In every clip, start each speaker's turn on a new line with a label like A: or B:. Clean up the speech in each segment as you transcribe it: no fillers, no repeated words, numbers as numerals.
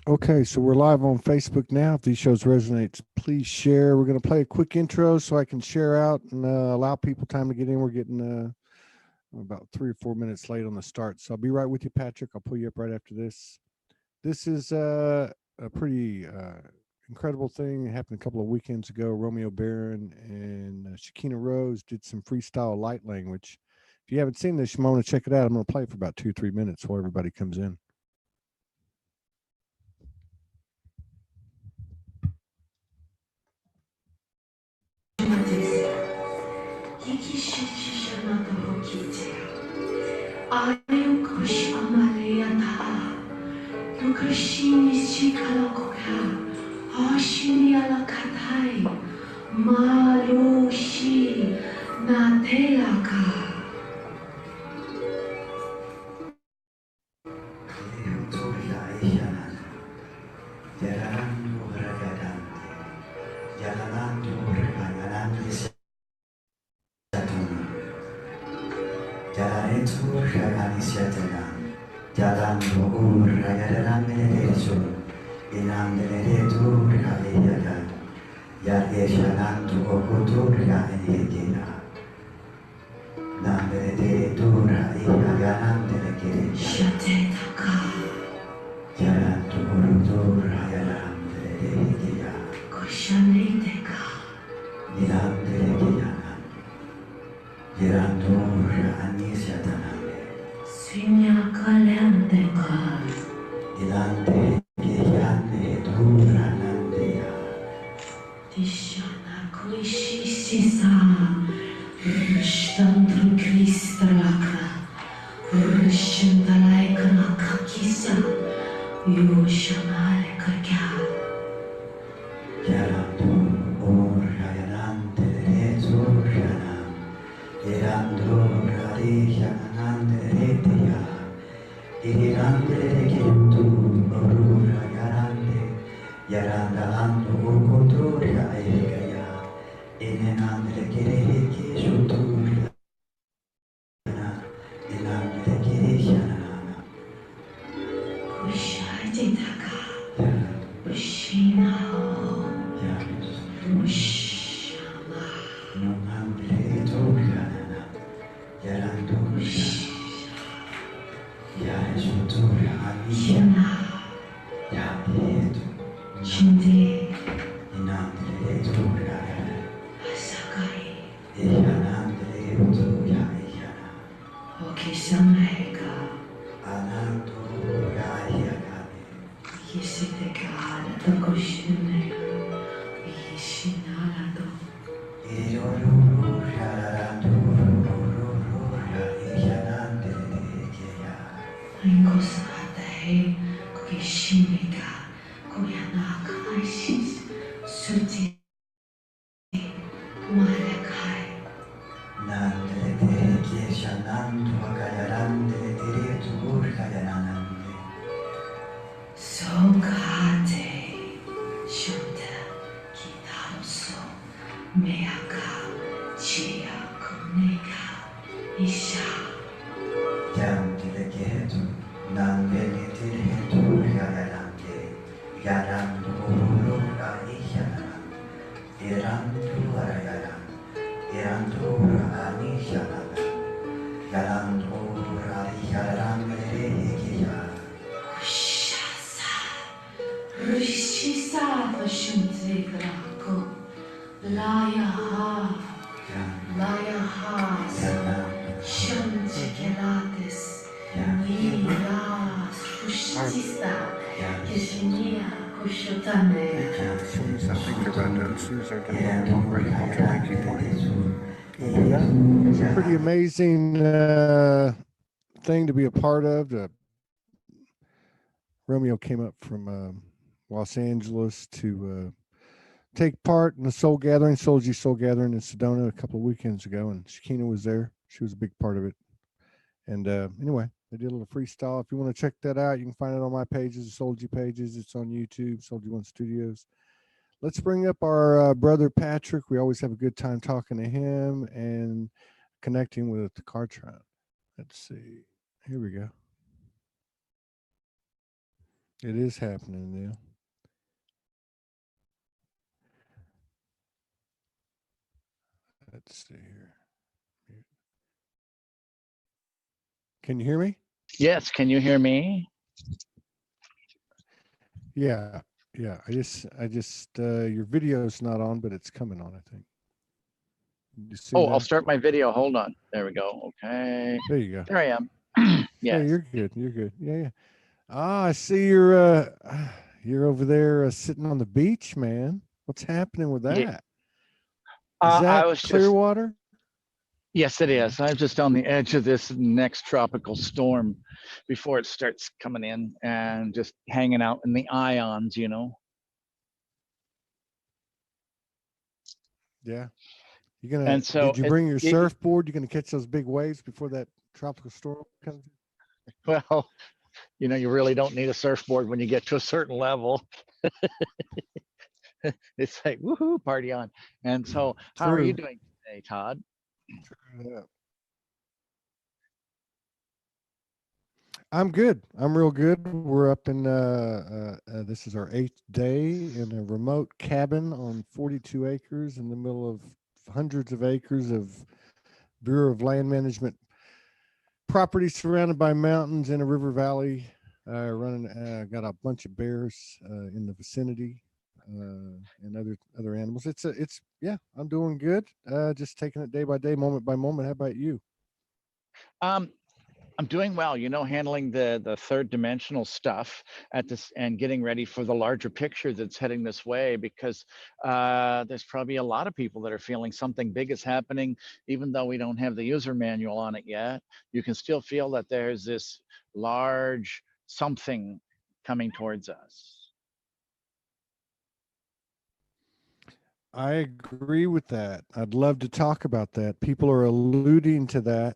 A: Okay, so we're live on Facebook now. If these shows resonate, please share. We're going to play a quick intro so I can share out and allow people time to get in. We're getting about 3 or 4 minutes late on the start, so I'll be right with you, Patrick. I'll pull you up right after this. This is a pretty incredible thing. It happened a couple of weekends ago. Romeo Barron and Shakina Rose did some freestyle light language. If you haven't seen this, you might want to check it out. I'm going to play it for about 2 or 3 minutes while everybody comes in. Pretty amazing thing to be a part of. Romeo came up from Los Angeles to take part in the Soul Gathering, Soulogy Soul Gathering in Sedona a couple of weekends ago, and Shakina was there. She was a big part of it. And anyway, they did a little freestyle. If you want to check that out, you can find it on my pages, the Soulogy pages. It's on YouTube, SoulogyOneStudios. Let's bring up our brother Patrick. We always have a good time talking to him and connecting with the kartran. Let's see. Here we go. It is happening now. Let's see here. Can you hear me?
B: Yes, can you hear me?
A: Yeah, yeah. Your video's not on, but it's coming on, I think. You see
B: Oh, I'll
A: that?
B: start my video. Hold on. There we go. Okay.
A: There you go.
B: There I am.
A: Yeah,
B: Yes.
A: you're good. You're good. Yeah, yeah. Ah, I see you're over there sitting on the beach, man. What's happening with
B: Yeah.
A: that? Is
B: I
A: that
B: was just,
A: Clearwater?
B: yes, it is. I'm just on the edge of this next tropical storm before it starts coming in and just hanging out in the ions, you know.
A: Yeah.
B: And so
A: Did you bring your surfboard? You're gonna catch those big waves before that tropical storm comes?
B: well, you know, you really don't need a surfboard when you get to a certain level. It's like, woohoo, party on. And so, how are you
A: True.
B: doing today, Todd?
A: True. Yeah. I'm good. I'm real good. We're up in this is our 8th day in a remote cabin on 42 acres in the middle of hundreds of acres of Bureau of Land Management property surrounded by mountains in a river valley. Running, got a bunch of bears in the vicinity and other animals. It's yeah. I'm doing good. Just taking it day by day, moment by moment. How about you?
B: Um, I'm doing well, you know, handling the third dimensional stuff at this and getting ready for the larger picture that's heading this way because there's probably a lot of people that are feeling something big is happening, even though we don't have the user manual on it yet. You can still feel that there's this large something coming towards us.
A: I agree with that. I'd love to talk about that. People are alluding to that.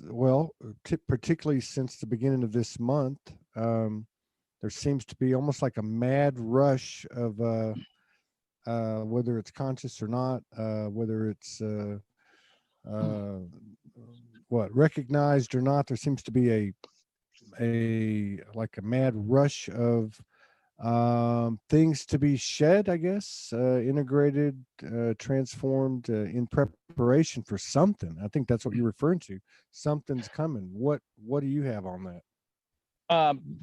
A: Well, particularly since the beginning of this month, there seems to be almost like a mad rush of whether it's conscious or not, whether it's uh, what recognized or not. There seems to be a like a mad rush of things to be shed, I guess, integrated, transformed in preparation for something. I think that's what you're referring to. Something's coming. What do you have on that?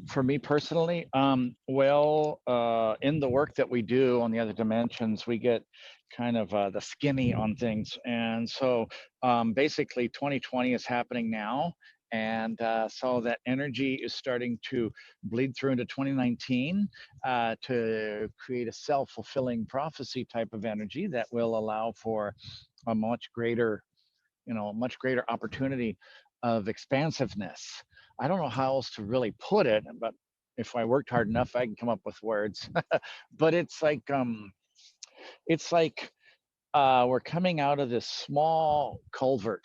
B: For me personally, in the work that we do on the other dimensions, we get kind of the skinny on things. And so basically 2020 is happening now. And so that energy is starting to bleed through into 2019 to create a self-fulfilling prophecy type of energy that will allow for a much greater, you know, much greater opportunity of expansiveness. I don't know how else to really put it, but if I worked hard enough, I can come up with words. But it's like we're coming out of this small culvert,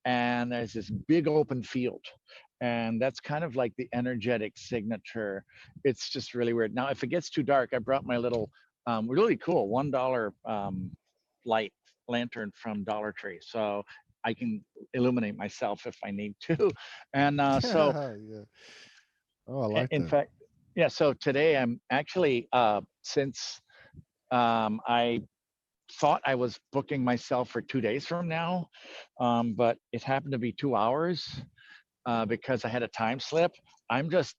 B: and there's this big open field, and that's kind of like the energetic signature. It's just really weird. Now, if it gets too dark, I brought my little really cool $1 light lantern from Dollar Tree, so I can illuminate myself if I need to. And so,
A: Yeah. Oh, I like
B: in
A: that.
B: fact, yeah. So today I'm actually since I thought I was booking myself for 2 days from now, but it happened to be 2 hours because I had a time slip. I'm just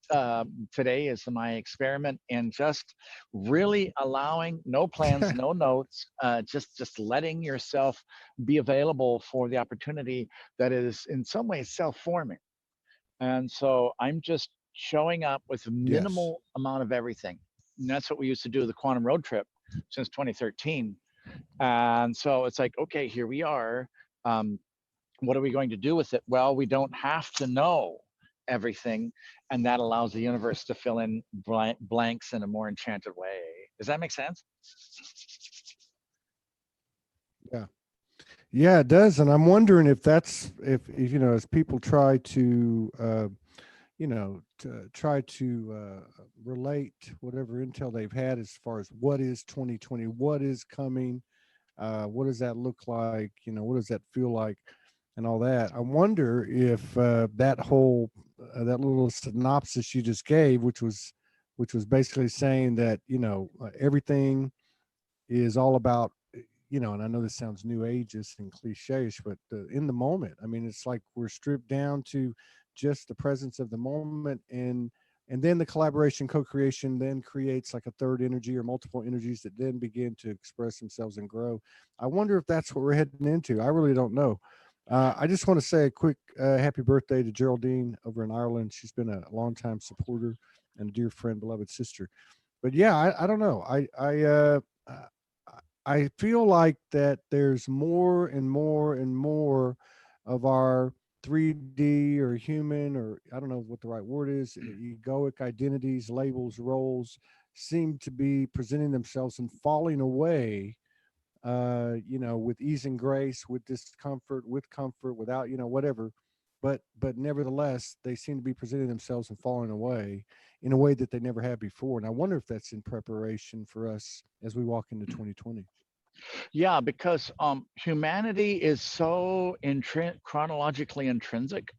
B: today is my experiment in just really allowing no plans, no notes, just letting yourself be available for the opportunity that is in some ways self-forming. And so I'm just showing up with a
A: Yes.
B: minimal amount of everything. And that's what we used to do the quantum road trip since 2013. And so it's like, okay, here we are. Um, what are we going to do with it? Well, we don't have to know everything, and that allows the universe to fill in blanks in a more enchanted way. Does that make sense?
A: Yeah. Yeah, it does. And I'm wondering if that's if you know, as people try to to try to relate whatever intel they've had as far as what is 2020, what is coming, what does that look like, what does that feel like, and all that. I wonder if that whole that little synopsis you just gave, which was basically saying that everything is all about and I know this sounds new ageist and cliche-ish, but in the moment, I mean, it's like we're stripped down to just the presence of the moment, and then the collaboration, co-creation then creates like a third energy or multiple energies that then begin to express themselves and grow. I wonder if that's what we're heading into. I really don't know. I just want to say a quick happy birthday to Geraldine over in Ireland. She's been a longtime supporter and a dear friend, beloved sister. But yeah, I don't know. Uh, I feel like that there's more and more and more of our 3D or human, or I don't know what the right word is, egoic identities, labels, roles seem to be presenting themselves and falling away, with ease and grace, with discomfort, with comfort, without, whatever. But nevertheless, they seem to be presenting themselves and falling away in a way that they never had before. And I wonder if that's in preparation for us as we walk into 2020.
B: Yeah, because humanity is so chronologically intrinsic.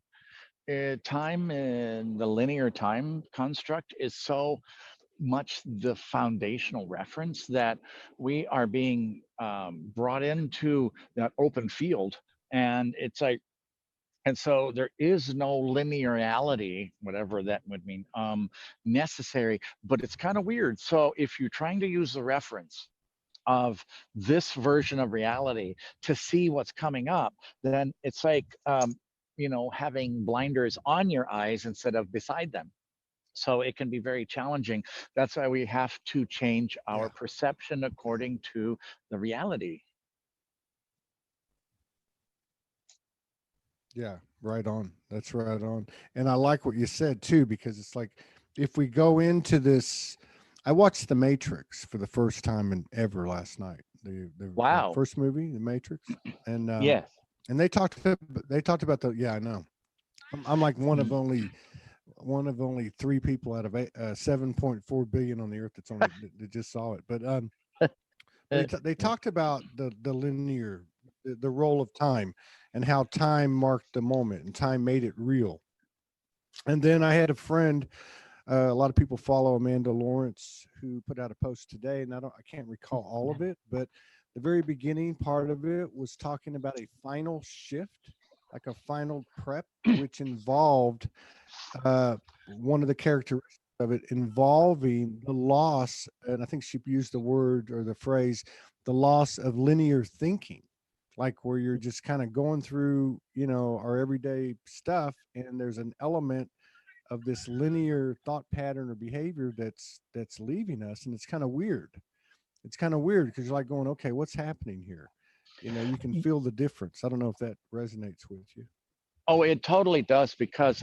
B: Time in the linear time construct is so much the foundational reference that we are being brought into that open field. And it's like, and so there is no linearity, whatever that would mean, necessary, but it's kind of weird. So if you're trying to use the reference of this version of reality to see what's coming up, then it's like, having blinders on your eyes instead of beside them. So it can be very challenging. That's why we have to change our
A: Yeah.
B: perception according to the reality.
A: Yeah, right on. That's right on. And I like what you said too, because it's like if we go into this, I watched The Matrix for the first time in ever last night. The
B: Wow.
A: first movie, The Matrix, and
B: Yes.
A: and they talked about the yeah I know I'm like one of only three people out of 7.4 billion on the earth that's only that just saw it, but they talked about the linear, the role of time, and how time marked the moment and time made it real. And then I had a friend, a lot of people follow Amanda Lawrence, who put out a post today, and I can't recall all of it, but the very beginning part of it was talking about a final shift, like a final prep, which involved one of the characteristics of it involving the loss, and I think she used the word or the phrase, the loss of linear thinking, like where you're just kind of going through, our everyday stuff, and there's an element of this linear thought pattern or behavior that's leaving us, and it's kind of weird. It's kind of weird because you're like going, okay, what's happening here? You can feel the difference. I don't know if that resonates with you.
B: Oh, it totally does because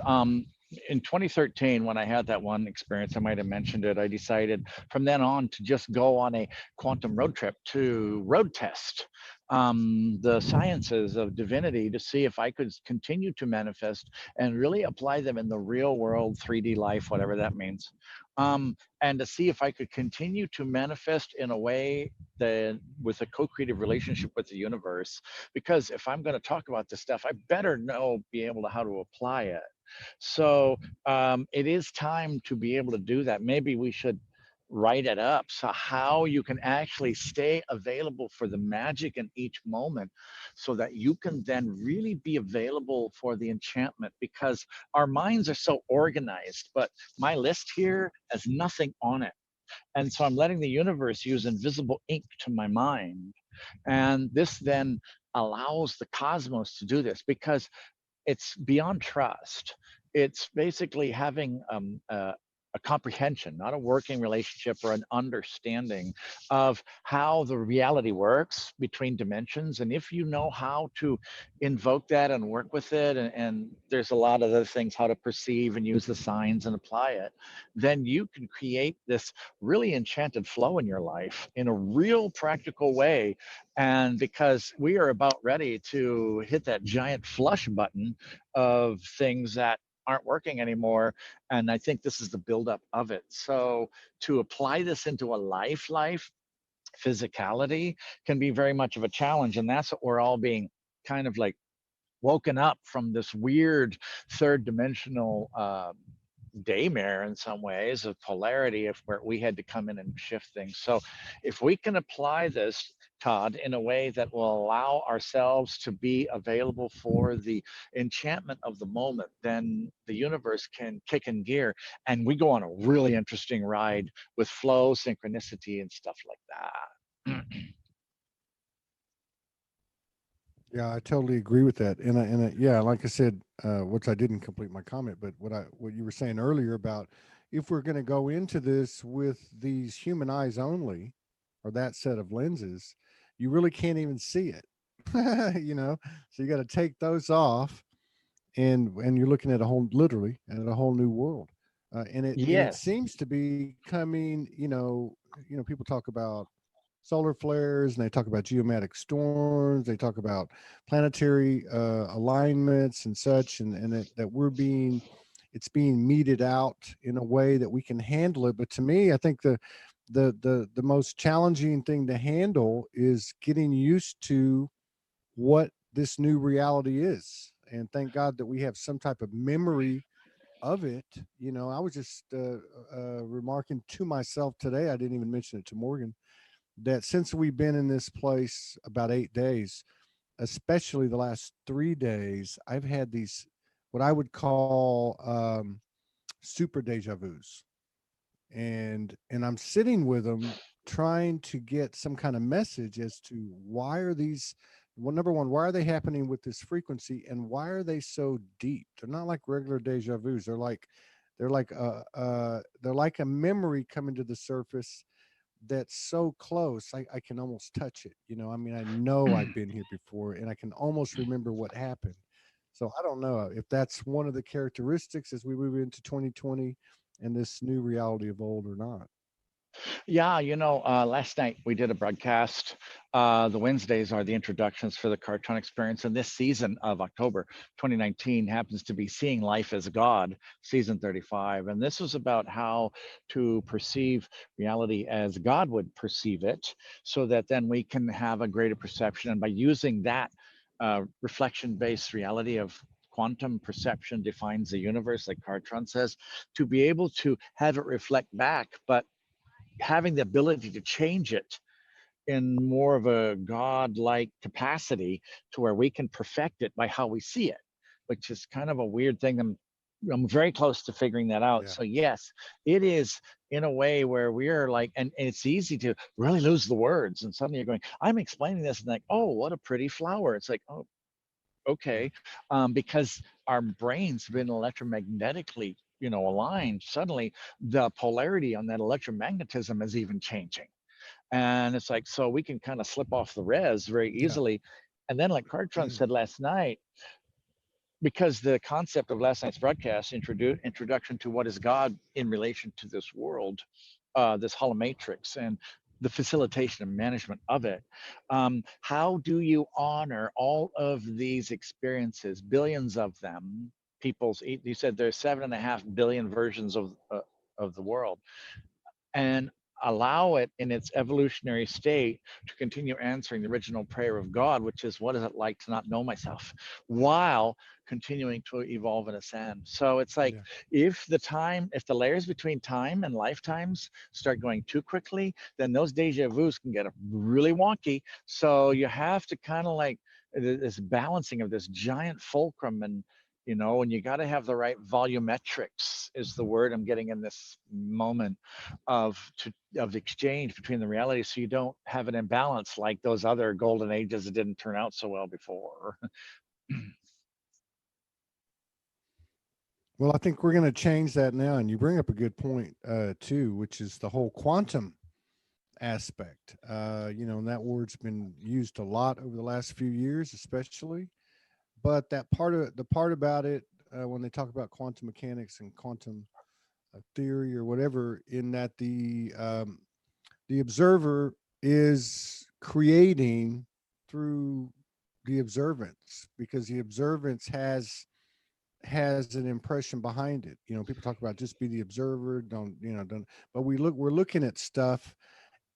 B: in 2013, when I had that one experience, I might have mentioned it, I decided from then on to just go on a quantum road trip to road test the sciences of divinity to see if I could continue to manifest and really apply them in the real world 3D life, whatever that means. And to see if I could continue to manifest in a way that with a co-creative relationship with the universe, because if I'm going to talk about this stuff, I better know, be able to how to apply it. So it is time to be able to do that. Maybe we should write it up so how you can actually stay available for the magic in each moment so that you can then really be available for the enchantment, because our minds are so organized, but my list here has nothing on it. And so I'm letting the universe use invisible ink to my mind. And this then allows the cosmos to do this because it's beyond trust. It's basically having a comprehension, not a working relationship or an understanding of how the reality works between dimensions. And if you know how to invoke that and work with it, and there's a lot of other things, how to perceive and use the signs and apply it, then you can create this really enchanted flow in your life in a real practical way. And because we are about ready to hit that giant flush button of things that aren't working anymore. And I think this is the buildup of it. So to apply this into a life, physicality can be very much of a challenge. And that's what we're all being kind of like woken up from this weird third dimensional daymare in some ways of polarity of where we had to come in and shift things. So if we can apply this, Todd, in a way that will allow ourselves to be available for the enchantment of the moment, then the universe can kick in gear and we go on a really interesting ride with flow, synchronicity, and stuff like that.
A: Yeah, I totally agree with that. Yeah, like I said, which I didn't complete my comment, but what you were saying earlier about if we're going to go into this with these human eyes only, or that set of lenses, you really can't even see it. So you got to take those off, and you're looking at a whole, literally at a whole new world. And it
B: Yes.
A: seems to be coming. People talk about solar flares, and they talk about geomatic storms, they talk about planetary alignments and such, and that it's being meted out in a way that we can handle it. But to me, I think the most challenging thing to handle is getting used to what this new reality is, and thank God that we have some type of memory of it. I was just remarking to myself today, I didn't even mention it to Morgan, that since we've been in this place about 8 days, especially the last 3 days, I've had these, what I would call super deja vus. And I'm sitting with them trying to get some kind of message as to why are these, well, number one, why are they happening with this frequency, and why are they so deep? They're not like regular deja vus. They're like a memory coming to the surface that's so close, I can almost touch it. I mean, I know I've been here before, and I can almost remember what happened. So I don't know if that's one of the characteristics as we move into 2020 and this new reality of old or not.
B: Yeah, last night we did a broadcast. The Wednesdays are the introductions for the Kartran experience, and this season of October 2019 happens to be Seeing Life as God, season 35. And this was about how to perceive reality as God would perceive it, so that then we can have a greater perception. And by using that reflection-based reality of quantum perception defines the universe, like Kartran says, to be able to have it reflect back, but having the ability to change it in more of a god-like capacity to where we can perfect it by how we see it, which is kind of a weird thing. I'm very close to figuring that out.
A: Yeah.
B: So yes, it is in a way where we are like, and it's easy to really lose the words, and suddenly you're going, I'm explaining this, and like, oh, what a pretty flower. It's like, oh,
A: Yeah.
B: okay, because our brains have been electromagnetically, aligned. Suddenly, the polarity on that electromagnetism is even changing, and it's like, so we can kind of slip off the res very
A: Yeah.
B: easily. And then, like Cartron said last night, because the concept of last night's broadcast, introduction to what is God in relation to this world, this holomatrix, and the facilitation and management of it. How do you honor all of these experiences, billions of them? You said there's 7.5 billion versions of the world, and allow it in its evolutionary state to continue answering the original prayer of God, which is, what is it like to not know myself, while continuing to evolve and ascend. So it's like,
A: Yeah.
B: if the layers between time and lifetimes start going too quickly, then those deja vus can get really wonky. So you have to kind of like this balancing of this giant fulcrum, and you got to have the right volumetrics is the word I'm getting in this moment of exchange between the realities, so you don't have an imbalance like those other golden ages that didn't turn out so well before.
A: Well, I think we're going to change that now. And you bring up a good point, too, which is the whole quantum aspect. And that word's been used a lot over the last few years, especially. But the part about it, when they talk about quantum mechanics and quantum theory or whatever, in that the observer is creating through the observance, because the observance has an impression behind it. People talk about just be the observer, don't, but we're looking at stuff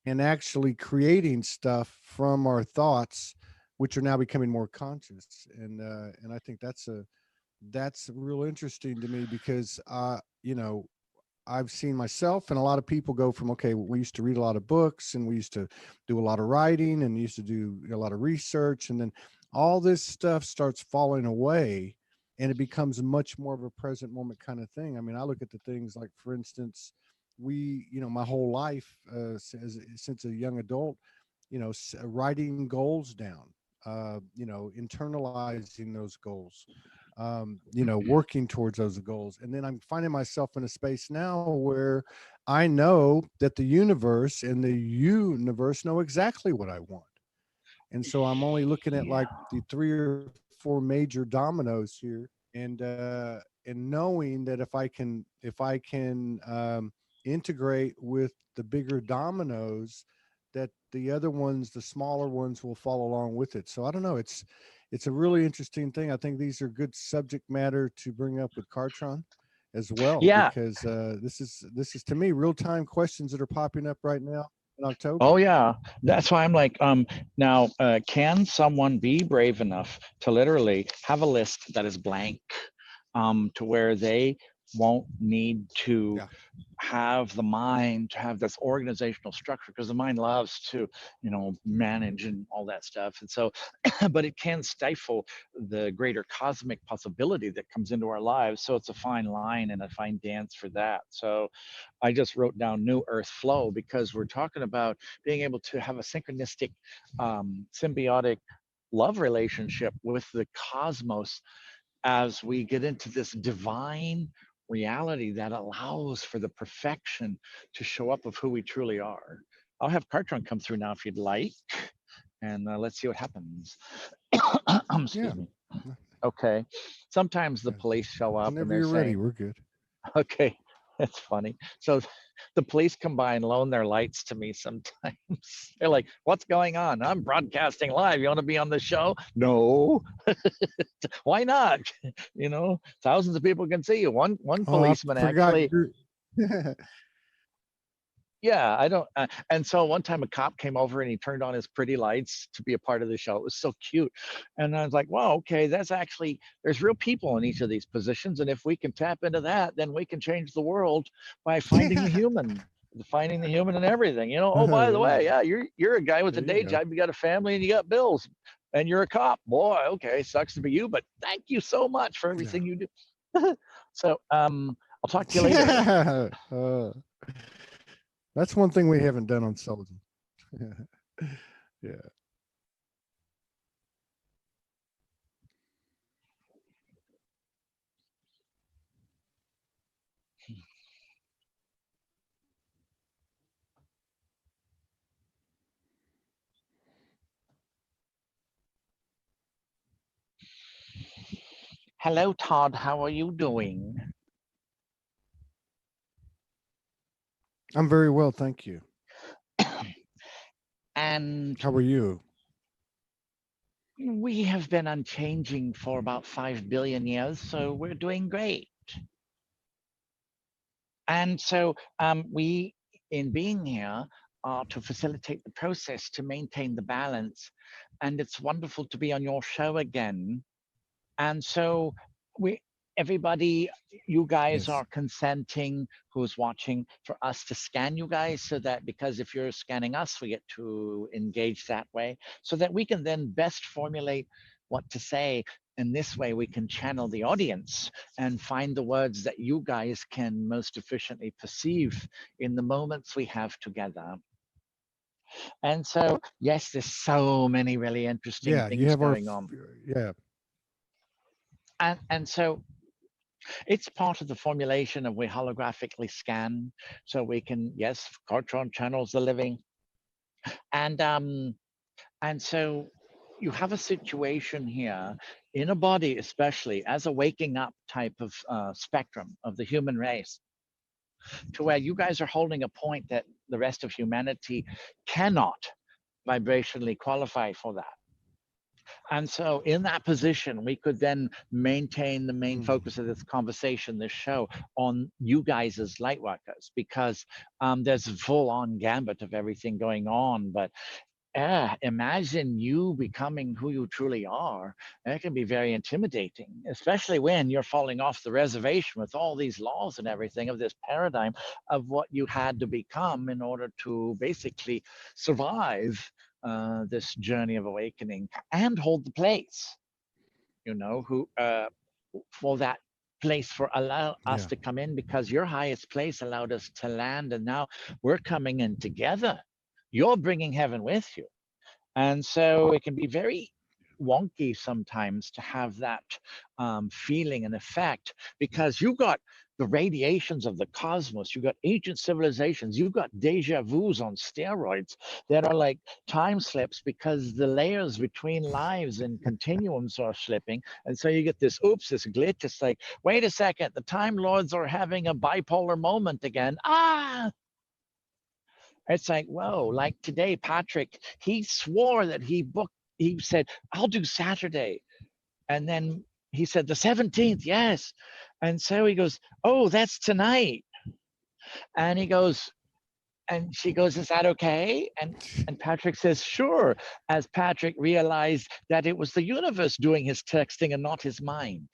A: and actually creating stuff from our thoughts which are now becoming more conscious. And I think that's real interesting to me because you know, I've seen myself and a lot of people go from, okay, we used to read a lot of books and we used to do a lot of writing and used to do a lot of research. And then all this stuff starts falling away and it becomes much more of a present moment kind of thing. I mean, I look at the things like, for instance, you know, my whole life, since a young adult, you know, writing goals down, you know, internalizing those goals, you know, working towards those goals. And then I'm finding myself in a space now where I know that the universe and the universe know exactly what I want. And so I'm only looking at
B: Yeah.
A: like the 3 or 4 major dominoes here, and knowing that if I can integrate with the bigger dominoes, that the other ones, the smaller ones, will follow along with it. So I don't know. It's a really interesting thing. I think these are good subject matter to bring up with Kartran as well,
B: Yeah.
A: because this is to me real time questions that are popping up right now in
B: Oh
A: October.
B: yeah. That's why I'm like, now, can someone be brave enough to literally have a list that is blank, to where they won't need to
A: Yeah.
B: have the mind to have this organizational structure, because the mind loves to, you know, manage and all that stuff. And so, but it can stifle the greater cosmic possibility that comes into our lives. So it's a fine line and a fine dance for that. So I just wrote down new earth flow, because we're talking about being able to have a synchronistic, symbiotic love relationship with the cosmos as we get into this divine reality that allows for the perfection to show up of who we truly are. I'll have Cartron come through now if you'd like, and let's see what happens.
A: Yeah.
B: Excuse me. Okay. Sometimes the
A: Yeah.
B: police show up and
A: Whenever
B: they're
A: you're ready,
B: saying,
A: we're good.
B: okay, that's funny. So the police come by and loan their lights to me sometimes. They're like, what's going on? I'm broadcasting live. You want to be on the show? No. Why not? You know, thousands of people can see you. One
A: Oh, I
B: policeman
A: forgot
B: actually,
A: you're.
B: yeah, I don't. And so one time a cop came over and he turned on his pretty lights to be a part of the show. It was so cute. And I was like, wow, okay, that's actually, there's real people in each of these positions. And if we can tap into that, then we can change the world by finding the
A: Yeah.
B: human. Finding the human in everything, you know. Oh, by the
A: there
B: way,
A: you
B: yeah, you're a guy with a
A: there you
B: day
A: go.
B: job, you got a family, and you got bills, and you're a cop. Boy, okay, sucks to be you, but thank you so much for
A: Yeah.
B: everything you do. So, I'll talk to you later.
A: Yeah. That's one thing we haven't done on Soulogy. Yeah.
B: Hello, Todd. How are you doing?
A: I'm very well, thank you.
B: And
A: How are you?
B: we have been unchanging for about 5 billion years, so we're doing great. And so we, in being here, are to facilitate the process to maintain the balance. And it's wonderful to be on your show again. And so we, everybody, you guys
A: Yes.
B: are consenting who's watching for us to scan you guys, so that, because if you're scanning us, we get to engage that way, so that we can then best formulate what to say. And this way we can channel the audience and find the words that you guys can most efficiently perceive in the moments we have together. And so, yes, there's so many really interesting
A: Yeah, you
B: things
A: have our
B: going on.
A: yeah.
B: And so it's part of the formulation, and we holographically scan, so we can, yes, Cartron channels the living. And so you have a situation here in a body, especially as a waking up type of spectrum of the human race, to where you guys are holding a point that the rest of humanity cannot vibrationally qualify for that. And so in that position, we could then maintain the main
A: Mm.
B: focus of this conversation, this show, on you guys as light workers, because there's a full on gambit of everything going on. But imagine you becoming who you truly are. That can be very intimidating, especially when you're falling off the reservation with all these laws and everything of this paradigm of what you had to become in order to basically survive this journey of awakening and hold the place, who for that place for allow us
A: Yeah.
B: to come in, because your highest place allowed us to land, and now we're coming in together. You're bringing heaven with you. And so it can be very wonky sometimes to have that feeling and effect, because you got the radiations of the cosmos, you got ancient civilizations, you got deja vus on steroids that are like time slips, because the layers between lives and continuums are slipping. And so you get this this glitch. It's like, wait a second, the Time Lords are having a bipolar moment again. It's like, whoa, like today, Patrick, he swore that he said, I'll do Saturday. And then he said, the 17th, yes. And so he goes, oh, that's tonight. And he goes, and she goes, is that okay? And Patrick says, sure, as Patrick realized that it was the universe doing his texting and not his mind.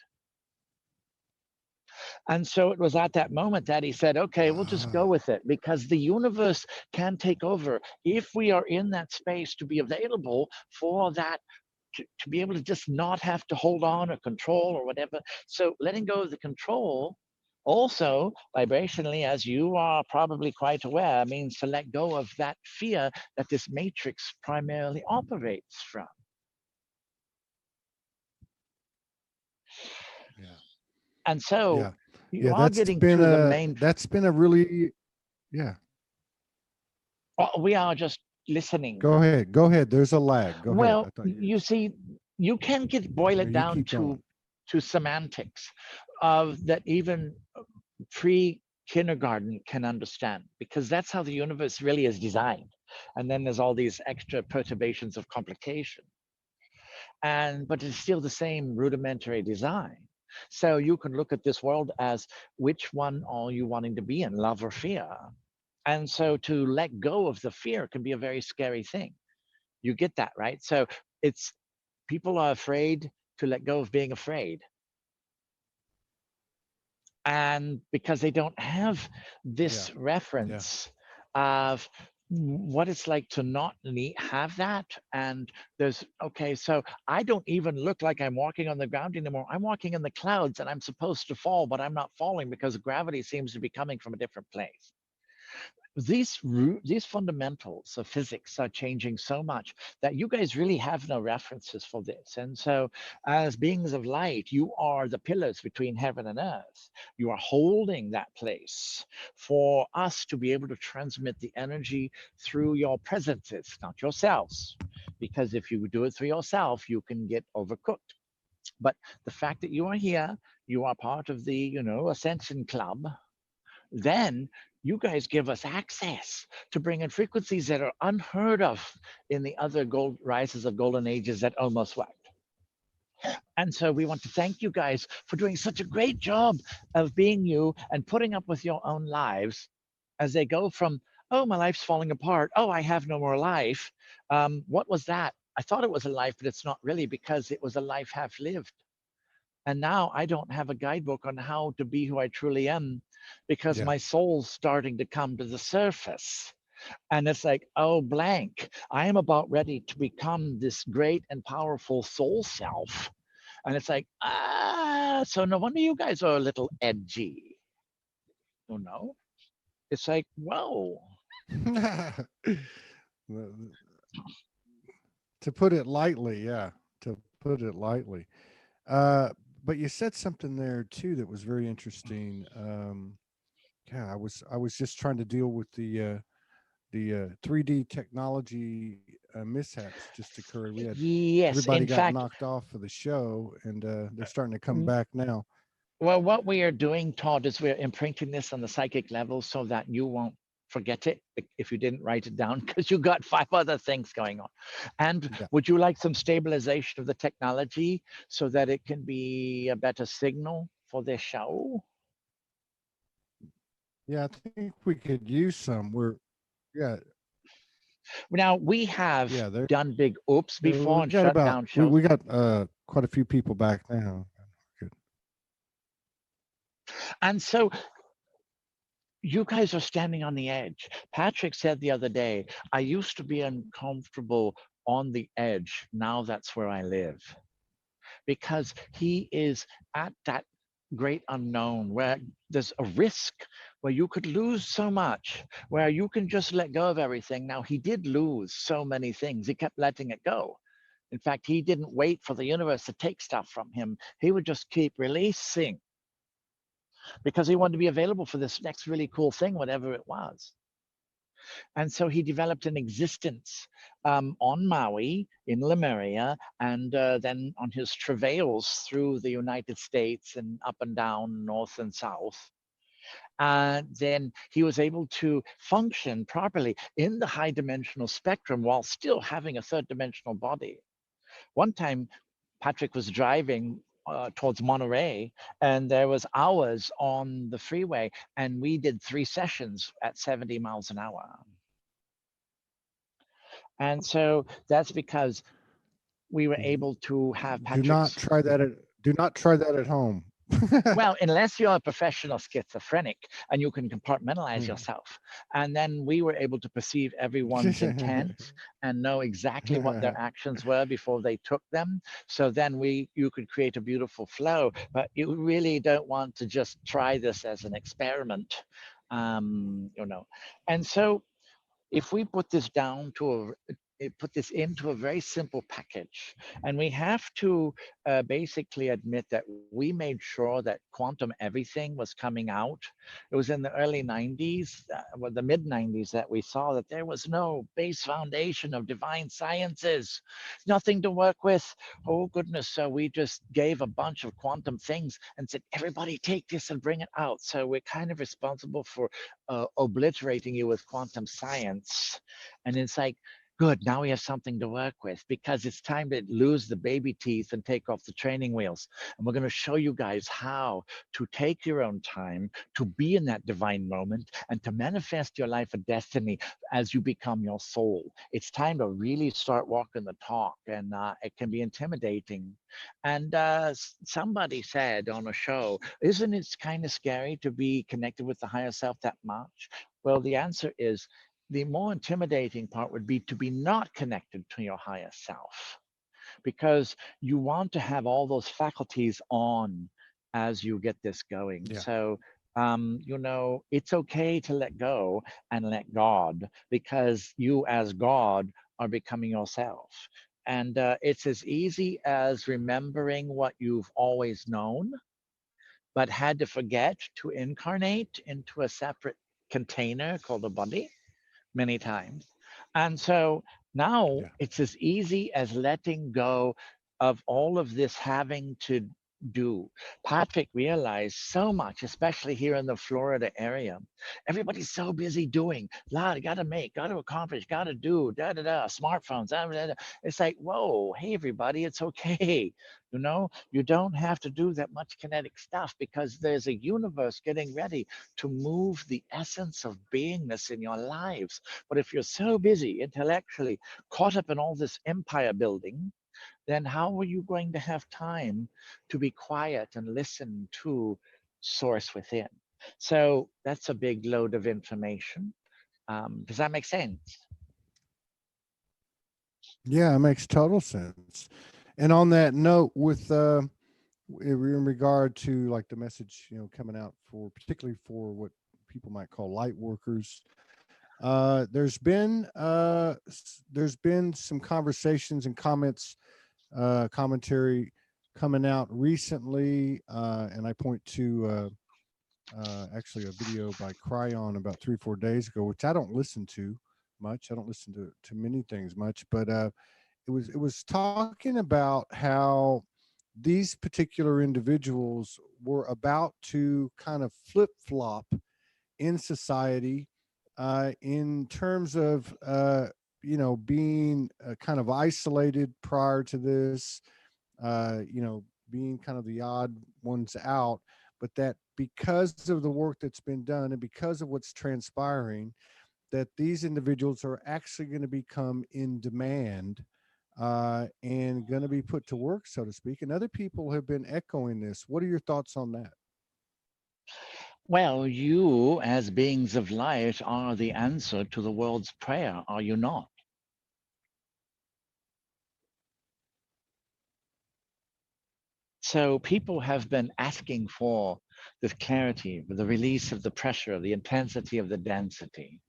B: And so it was at that moment that he said, okay, we'll just go with it, because the universe can take over if we are in that space to be available for that, to be able to just not have to hold on or control or whatever. So letting go of the control also vibrationally, as you are probably quite aware, means to let go of that fear that this matrix primarily operates from.
A: Yeah.
B: And so
A: Yeah.
B: you
A: Yeah.
B: are getting to the main.
A: That's been a really, yeah.
B: We are just listening.
A: Go ahead. Go ahead. There's a lag. Go ahead.
B: Well,
A: I thought
B: you see, you can boil
A: no,
B: it
A: you
B: down
A: keep going.
B: to semantics of that even pre-kindergarten can understand, because that's how the universe really is designed. And then there's all these extra perturbations of complication. But it's still the same rudimentary design. So you can look at this world as, which one are you wanting to be in, love or fear? And so to let go of the fear can be a very scary thing. You get that, right? So it's people are afraid to let go of being afraid. And because they don't have
A: Yeah.
B: this
A: Yeah.
B: reference of what it's like to not have that. And there's, okay, so I don't even look like I'm walking on the ground anymore. I'm walking in the clouds, and I'm supposed to fall, but I'm not falling because gravity seems to be coming from a different place. These fundamentals of physics are changing so much that you guys really have no references for this. And so, as beings of light, you are the pillars between heaven and earth. You are holding that place for us to be able to transmit the energy through your presences, not yourselves. Because if you do it through yourself, you can get overcooked. But the fact that you are here, you are part of the, Ascension Club, then you guys give us access to bring in frequencies that are unheard of in the other gold rises of golden ages that almost wiped. And so we want to thank you guys for doing such a great job of being you and putting up with your own lives as they go from, oh, my life's falling apart. Oh, I have no more life. What was that? I thought it was a life, but it's not really, because it was a life half lived. And now I don't have a guidebook on how to be who I truly am, because
A: Yeah.
B: my soul's starting to come to the surface. And it's like, oh, blank, I am about ready to become this great and powerful soul self. And it's like, so no wonder you guys are a little edgy. You know? It's like, whoa.
A: To put it lightly, yeah. To put it lightly. But you said something there too that was very interesting. Yeah, I was just trying to deal with the 3D technology mishaps just occurred. We had
B: Yes,
A: everybody
B: in
A: got
B: fact,
A: knocked off of the show, and they're starting to come back now.
B: well, what we are doing, Todd, is we're imprinting this on the psychic level so that you won't forget it if you didn't write it down, because you got 5 other things going on. And
A: Yeah,
B: would you like some stabilization of the technology so that it can be a better signal for this show?
A: yeah. I think we could use some. Yeah,
B: Now, we have
A: Yeah, there.
B: done big oops before
A: We
B: and
A: got
B: shut
A: about
B: down shows.
A: we got quite a few people back now. Good.
B: And so you guys are standing on the edge. Patrick said the other day, I used to be uncomfortable on the edge. Now that's where I live. Because he is at that great unknown where there's a risk, where you could lose so much, where you can just let go of everything. Now, he did lose so many things, he kept letting it go. In fact, he didn't wait for the universe to take stuff from him. He would just keep releasing because he wanted to be available for this next really cool thing, whatever it was. And so he developed an existence on Maui in Lemuria, and then on his travails through the United States and up and down, north and south. Then he was able to function properly in the high dimensional spectrum while still having a third dimensional body. One time, Patrick was driving towards Monterey, and there was hours on the freeway, and we did 3 sessions at 70 miles an hour. And so that's because we were able to have
A: Do not
B: Patrick's.
A: try that at home.
B: Well, unless you're a professional schizophrenic and you can compartmentalize yourself. And then we were able to perceive everyone's intent and know exactly what their actions were before they took them. So then you could create a beautiful flow, but you really don't want to just try this as an experiment. You know. And so if we put this down to put this into a very simple package, and we have to basically admit that we made sure that quantum everything was coming out. It was in the early 90s, well, the mid 90s, that we saw that there was no base foundation of divine sciences, nothing to work with. Oh goodness, so we just gave a bunch of quantum things and said, everybody take this and bring it out. So we're kind of responsible for obliterating you with quantum science. And it's like, good, now we have something to work with, because it's time to lose the baby teeth and take off the training wheels. And we're going to show you guys how to take your own time to be in that divine moment and to manifest your life of destiny as you become your soul. It's time to really start walking the talk, and it can be intimidating. And somebody said on a show, isn't it kind of scary to be connected with the higher self that much? Well, the answer is, the more intimidating part would be to be not connected to your higher self, because you want to have all those faculties on as you get this going.
A: Yeah.
B: So, it's okay to let go and let God, because you as God are becoming yourself. And it's as easy as remembering what you've always known, but had to forget to incarnate into a separate container called a body many times. And so now
A: Yeah.
B: it's as easy as letting go of all of this having to do. Patrick realized so much, especially here in the Florida area. Everybody's so busy doing, lot, gotta make, gotta accomplish, gotta do, da da da, smartphones. Da, da, da. It's like, whoa, hey everybody, it's okay. You don't have to do that much kinetic stuff, because there's a universe getting ready to move the essence of beingness in your lives. But if you're so busy intellectually caught up in all this empire building, then how are you going to have time to be quiet and listen to source within? So that's a big load of information. Does that make sense?
A: Yeah, it makes total sense. And on that note, with in regard to like the message, coming out for particularly for what people might call light workers, there's been some conversations and commentary coming out recently, and I point to actually a video by Cryon about 3 or 4 days ago, which I don't listen to much. I don't listen to many things much, but it was talking about how these particular individuals were about to kind of flip flop in society, in terms of being kind of isolated prior to this, being kind of the odd ones out, but that because of the work that's been done and because of what's transpiring, that these individuals are actually going to become in demand and going to be put to work, so to speak. And other people have been echoing this. What are your thoughts on that?
B: Well, you, as beings of light, are the answer to the world's prayer, are you not? So people have been asking for this clarity, the release of the pressure, the intensity of the density.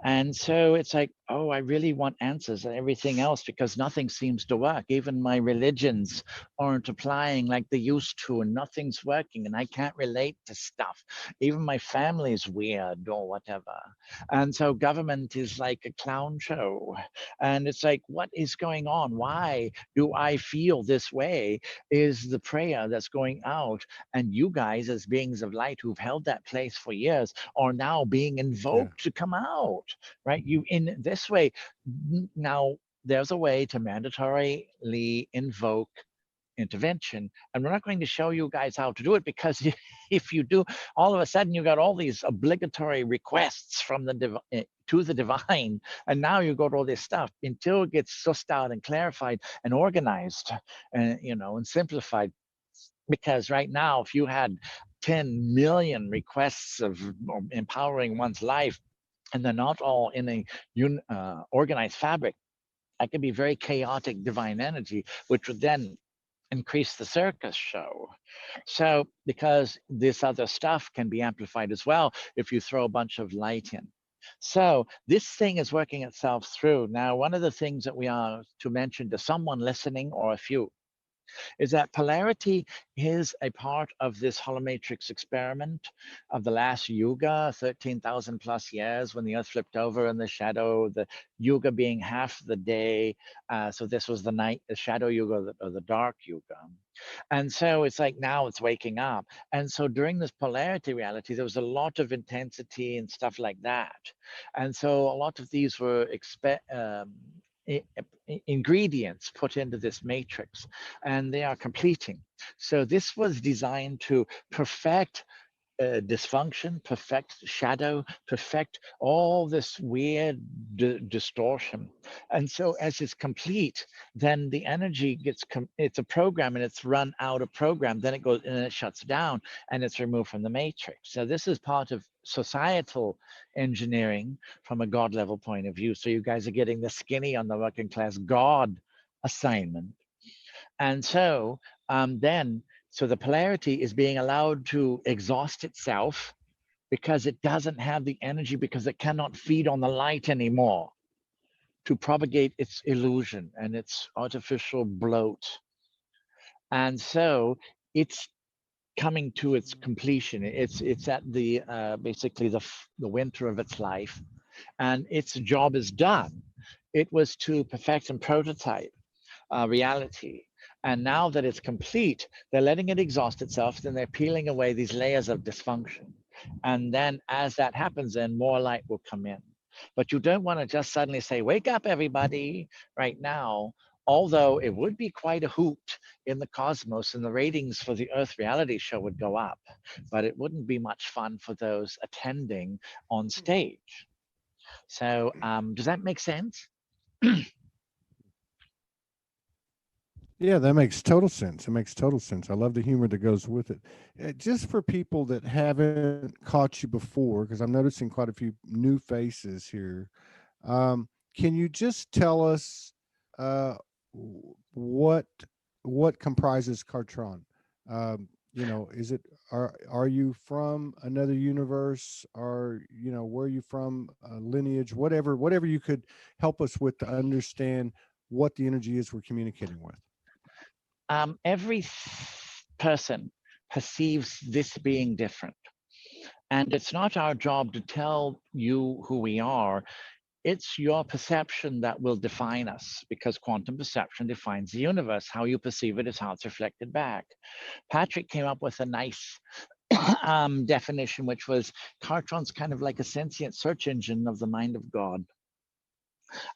B: And so it's like, oh, I really want answers and everything else because nothing seems to work. Even my religions aren't applying like they used to, and nothing's working, and I can't relate to stuff. Even my family's weird or whatever. And so government is like a clown show. And it's like, what is going on? Why do I feel this way? Is the prayer that's going out. And you guys, as beings of light who've held that place for years, are now being
A: Yeah.
B: invoked to come out, right? You in this way, now there's a way to mandatorily invoke intervention, and we're not going to show you guys how to do it because if you do, all of a sudden you got all these obligatory requests from the to the divine, and now you got all this stuff until it gets sussed out and clarified and organized, and and simplified. Because right now, if you had 10 million requests of empowering one's life, and they're not all in a organized fabric, that could be very chaotic divine energy, which would then increase the circus show. So, because this other stuff can be amplified as well if you throw a bunch of light in. So, this thing is working itself through. Now, one of the things that we are to mention to someone listening or a few is that polarity is a part of this holomatrix experiment of the last yuga, 13,000 plus years, when the earth flipped over in the shadow, the yuga being half the day. So this was the night, the shadow yuga, or the dark yuga. And so it's like now it's waking up. And so during this polarity reality, there was a lot of intensity and stuff like that. And so a lot of these were ingredients put into this matrix, and they are completing. So this was designed to perfect dysfunction, perfect shadow, perfect all this weird distortion. And so as it's complete, then the energy gets, it's a program and it's run out of program, then it goes and it shuts down and it's removed from the matrix. So this is part of societal engineering from a God level point of view. So you guys are getting the skinny on the working class God assignment. And so then, so the polarity is being allowed to exhaust itself because it doesn't have the energy, because it cannot feed on the light anymore to propagate its illusion and its artificial bloat. And so it's coming to its completion. It's at the basically the winter of its life, and its job is done. It was to perfect and prototype reality. And now that it's complete, they're letting it exhaust itself, then they're peeling away these layers of dysfunction. And then as that happens, then more light will come in. But you don't want to just suddenly say, wake up, everybody, right now, although it would be quite a hoot in the cosmos and the ratings for the Earth reality show would go up, but it wouldn't be much fun for those attending on stage. So does that make sense?
A: Yeah, that makes total sense. It makes total sense. I love the humor that goes with it. Just for people that haven't caught you before, because I'm noticing quite a few new faces here. Um, can you just tell us uh, what comprises kartran? Is it are you from another universe? Or where are you from? Lineage, whatever you could help us with to understand what the energy is we're communicating with.
B: Every person perceives this being different. And it's not our job to tell you who we are. It's your perception that will define us, because quantum perception defines the universe. How you perceive it is how it's reflected back. Patrick came up with a nice definition, which was Cartron's kind of like a sentient search engine of the mind of God.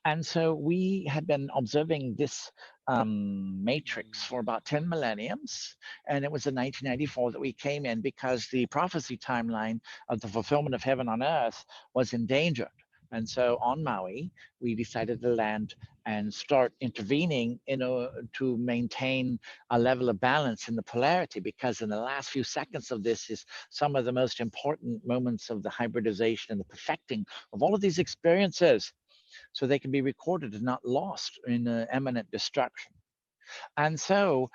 B: And so we had been observing this matrix for about 10 millenniums. And it was in 1994 that we came in because the prophecy timeline of the fulfillment of heaven on earth was endangered. And so on Maui, we decided to land and start intervening to maintain a level of balance in the polarity, because in the last few seconds of this is some of the most important moments of the hybridization and the perfecting of all of these experiences, so they can be recorded and not lost in imminent destruction. And so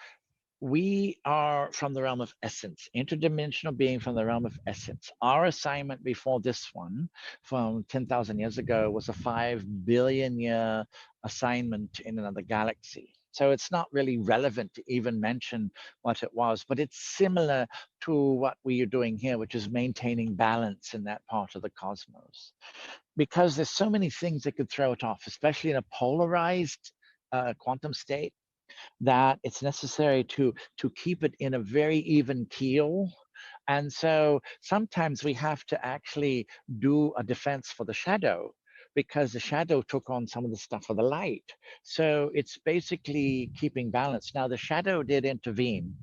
B: we are from the realm of essence, interdimensional being from the realm of essence. Our assignment before this one from 10,000 years ago was a 5 billion year assignment in another galaxy. So it's not really relevant to even mention what it was, but it's similar to what we are doing here, which is maintaining balance in that part of the cosmos. Because there's so many things that could throw it off, especially in a polarized quantum state, that it's necessary to keep it in a very even keel. And so sometimes we have to actually do a defense for the shadow, because the shadow took on some of the stuff of the light. So it's basically keeping balance. Now the shadow did intervene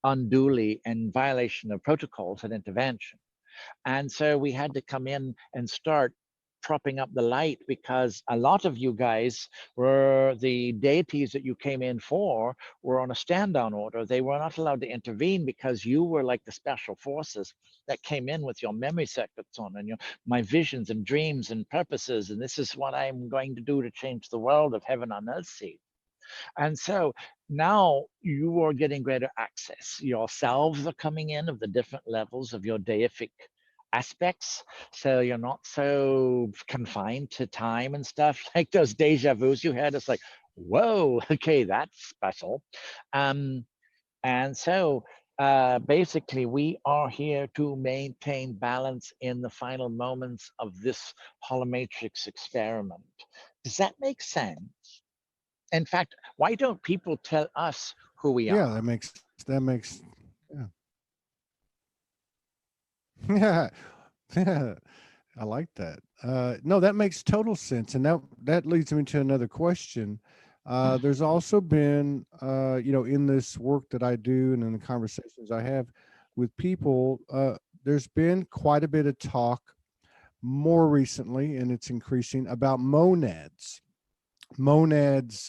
B: unduly in violation of protocols and intervention. And so we had to come in and start propping up the light, because a lot of you guys were the deities that you came in for were on a stand down order. They were not allowed to intervene because you were like the special forces that came in with your memory circuits on and your my visions and dreams and purposes. And this is what I'm going to do to change the world of heaven on earth seed. And so now you are getting greater access. Yourselves are coming in of the different levels of your deific aspects. So you're not so confined to time and stuff like those deja vus you had. It's like, whoa, okay, that's special. Um, and so basically, we are here to maintain balance in the final moments of this holomatrix experiment. Does that make sense? In fact, why don't people tell us who we
A: Yeah,
B: are?
A: that makes yeah. Yeah. I like that. No, that makes total sense, and that leads me to another question. There's also been, in this work that I do and in the conversations I have with people, there's been quite a bit of talk more recently, and it's increasing, about monads. Monads,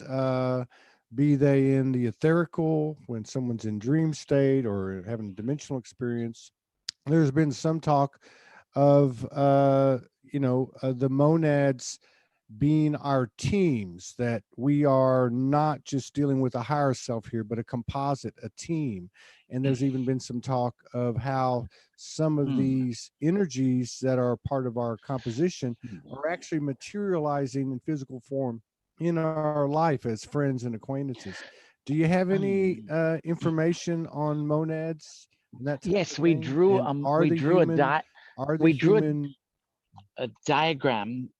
A: be they in the etherical, when someone's in dream state or having a dimensional experience. There's been some talk of the monads being our teams, that we are not just dealing with a higher self here, but a composite, a team. And there's even been some talk of how some of
B: Hmm.
A: these energies that are part of our composition are actually materializing in physical form in our life as friends and acquaintances. Do you have any
B: Hmm.
A: information on monads and that type of
B: Yes,
A: thing? And are the
B: we drew
A: human
B: a diagram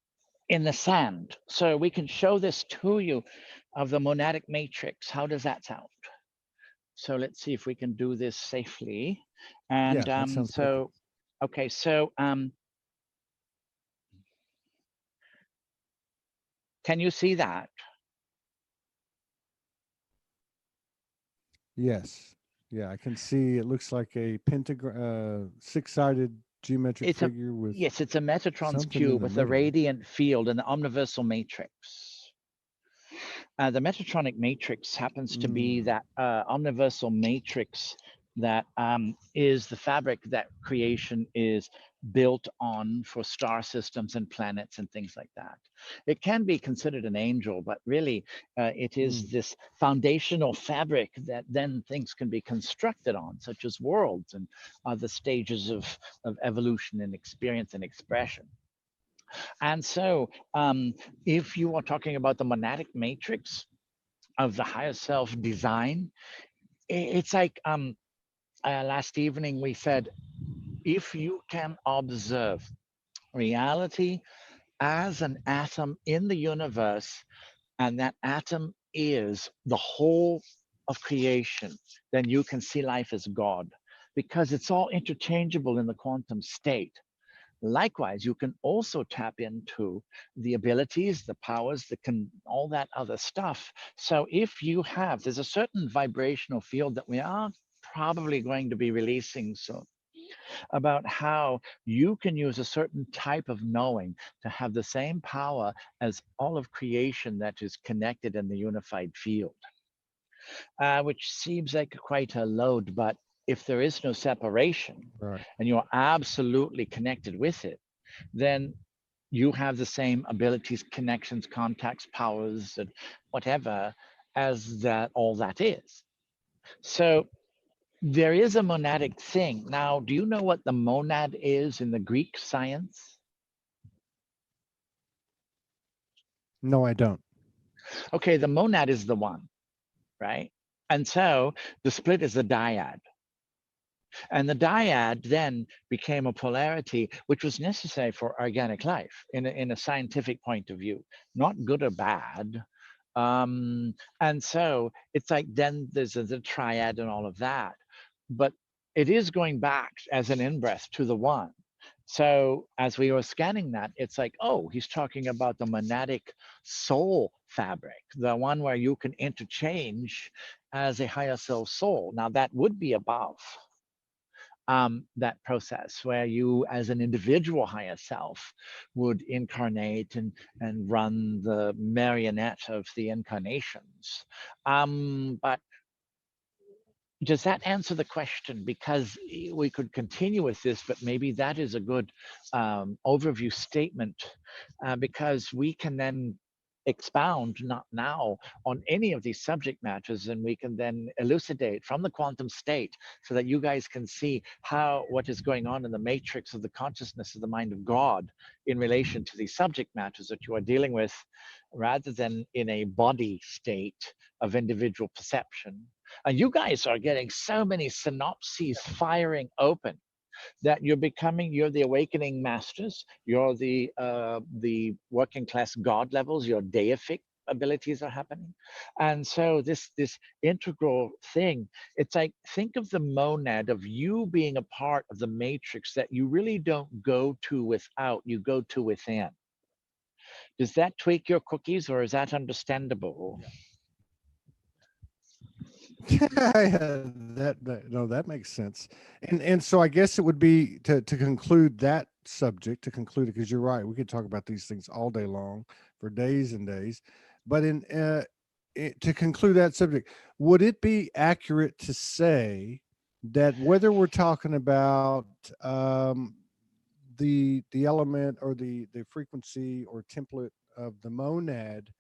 B: in the sand, so we can show this to you of the monadic matrix. How does that sound? So let's see if we can do this safely.
A: Yeah,
B: And
A: that sounds perfect.
B: so, okay, so can you see that?
A: Yes. Yeah, I can see it looks like a pentagram, six-sided geometric
B: It's a
A: figure with
B: Yes, it's a Metatron's
A: something in
B: cube
A: the
B: with a
A: middle.
B: radiant field and the omniversal matrix. The Metatronic matrix happens to be
A: Mm,
B: that omniversal matrix that is the fabric that creation is built on for star systems and planets and things like that. It can be considered an angel, but really it is
A: mm.
B: this foundational fabric that then things can be constructed on, such as worlds and other stages of evolution and experience and expression. And so if you are talking about the monadic matrix, of the higher self design. It's like last evening we said, if you can observe reality as an atom in the universe, and that atom is the whole of creation, then you can see life as God, because it's all interchangeable in the quantum state. Likewise, you can also tap into the abilities, the powers that can, all that other stuff. So if you have, there's a certain vibrational field that we are probably going to be releasing soon. about how you can use a certain type of knowing to have the same power as all of creation that is connected in the unified field, which seems like quite a load, but if there is no separation
A: Right.
B: and you're absolutely connected with it, then you have the same abilities, connections, contacts, powers, and whatever as that all that is. So there is a monadic thing. Now, do you know what the monad is in the Greek science?
A: No, I don't.
B: Okay, the monad is the one, right? And so the split is the dyad. And the dyad then became a polarity, which was necessary for organic life in a scientific point of view, not good or bad. And so it's like then there's the triad and all of that. But it is going back as an in-breath to the one. So as we were scanning that, it's like, oh, he's talking about the monadic soul fabric, the one where you can interchange as a higher self soul. Now that would be above that process where you as an individual higher self would incarnate and run the marionette of the incarnations. But does that answer the question? Because we could continue with this, but maybe that is a good overview statement, because we can then expound not now on any of these subject matters, and we can then elucidate from the quantum state so that you guys can see how what is going on in the matrix of the consciousness of the mind of God in relation to these subject matters that you are dealing with, rather than in a body state of individual perception. And you guys are getting so many synopses firing open that you're the awakening masters, you're the working class God levels, your deific abilities are happening. And so this integral thing, it's like, think of the monad of you being a part of the matrix that you really don't go to without, you go to within. Does that tweak your cookies, or is that understandable?
A: Yeah, no, that makes sense. And so I guess it would be to conclude that subject, to conclude it, because you're right, we could talk about these things all day long for days and days. But to conclude that subject, would it be accurate to say that whether we're talking about the element or the frequency or template of the monad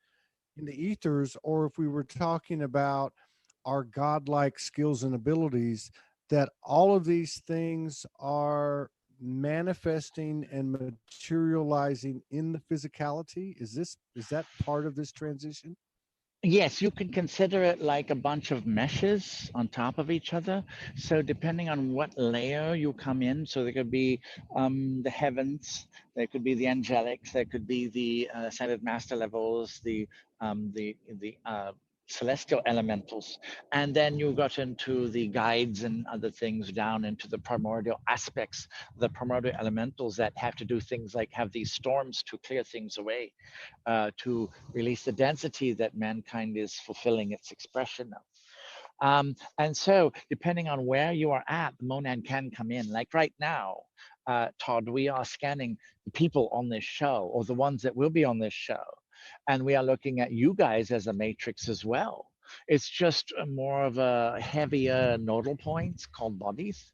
A: in the ethers, or if we were talking about our godlike skills and abilities, that all of these things are manifesting and materializing in the physicality? Is that part of this transition?
B: Yes, you can consider it like a bunch of meshes on top of each other. So depending on what layer you come in, so there could be the heavens, there could be the angelics, there could be the ascended master levels, the celestial elementals, and then you got into the guides and other things down into the primordial aspects, the primordial elementals that have to do things like have these storms to clear things away, to release the density that mankind is fulfilling its expression of. And so, depending on where you are at, the monad can come in. Like right now, Todd, we are scanning the people on this show, or the ones that will be on this show, and we are looking at you guys as a matrix as well. It's just more of a heavier nodal points called bodies.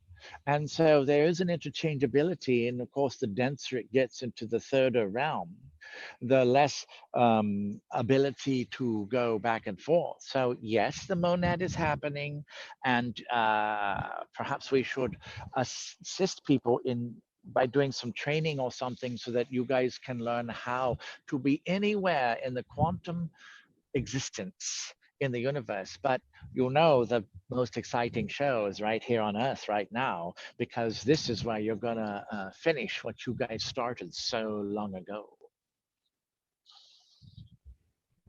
B: And so there is an interchangeability, and of course, the denser it gets into the third realm, the less ability to go back and forth. So yes, the monad is happening, and perhaps we should assist people in by doing some training or something so that you guys can learn how to be anywhere in the quantum existence in the universe. But you'll know the most exciting show is right here on Earth right now, because this is where you're gonna finish what you guys started so long ago.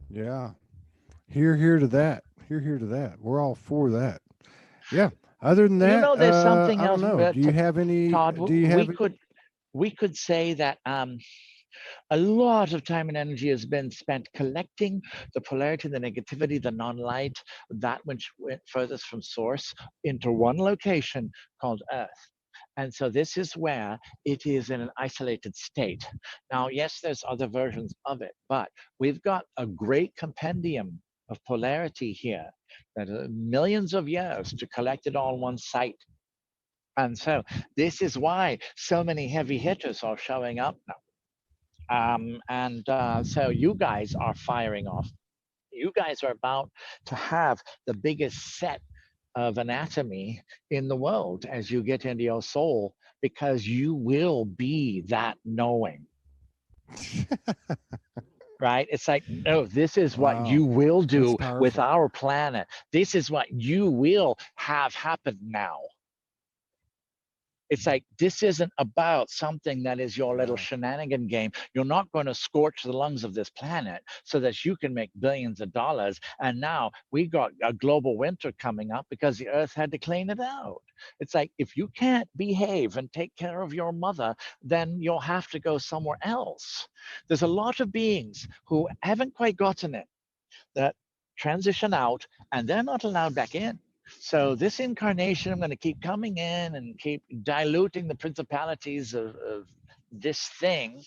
A: Yeah. Here to that. Here to that. We're all for that. Yeah. Other than
B: You
A: that,
B: know, there's something
A: I don't
B: else,
A: know. Do you have any?
B: Todd.
A: Do you have any?
B: We could say that a lot of time and energy has been spent collecting the polarity, the negativity, the non-light, that which went furthest from source, into one location called Earth. And so this is where it is in an isolated state. Now, yes, there's other versions of it, but we've got a great compendium of polarity here that are millions of years to collect it all in one site. And so this is why so many heavy hitters are showing up now. So you guys are firing off. You guys are about to have the biggest set of anatomy in the world as you get into your soul, because you will be that knowing, right? It's like, no, this is what
A: Wow,
B: you will
A: that's
B: do with
A: powerful.
B: our planet. This is what you will have happen now. It's like, this isn't about something that is your little
A: Wow.
B: shenanigan game. You're not going to scorch the lungs of this planet so that you can make billions of dollars. And now we got a global winter coming up because the earth had to clean it out. It's like, if you can't behave and take care of your mother, then you'll have to go somewhere else. There's a lot of beings who haven't quite gotten it, that transition out and they're not allowed back in. So this incarnation, I'm going to keep coming in and keep diluting the principalities of this thing.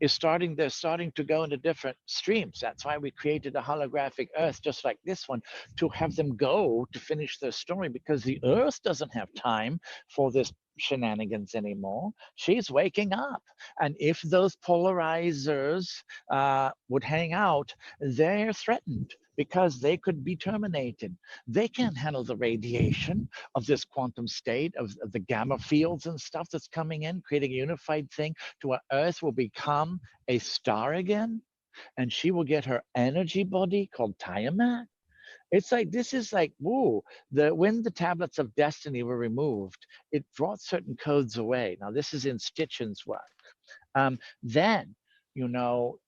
B: Is starting, they're starting to go into different streams. That's why we created a holographic earth just like this one, to have them go to finish their story, because the earth doesn't have time for this shenanigans anymore. She's waking up. And if those polarizers would hang out, they're threatened because they could be terminated. They can't handle the radiation of this quantum state of the gamma fields and stuff that's coming in, creating a unified thing to where Earth will become a star again, and she will get her energy body called Tiamat. It's like, this is like, woo, when the tablets of destiny were removed, it brought certain codes away. Now this is in Stitchin's work. Then,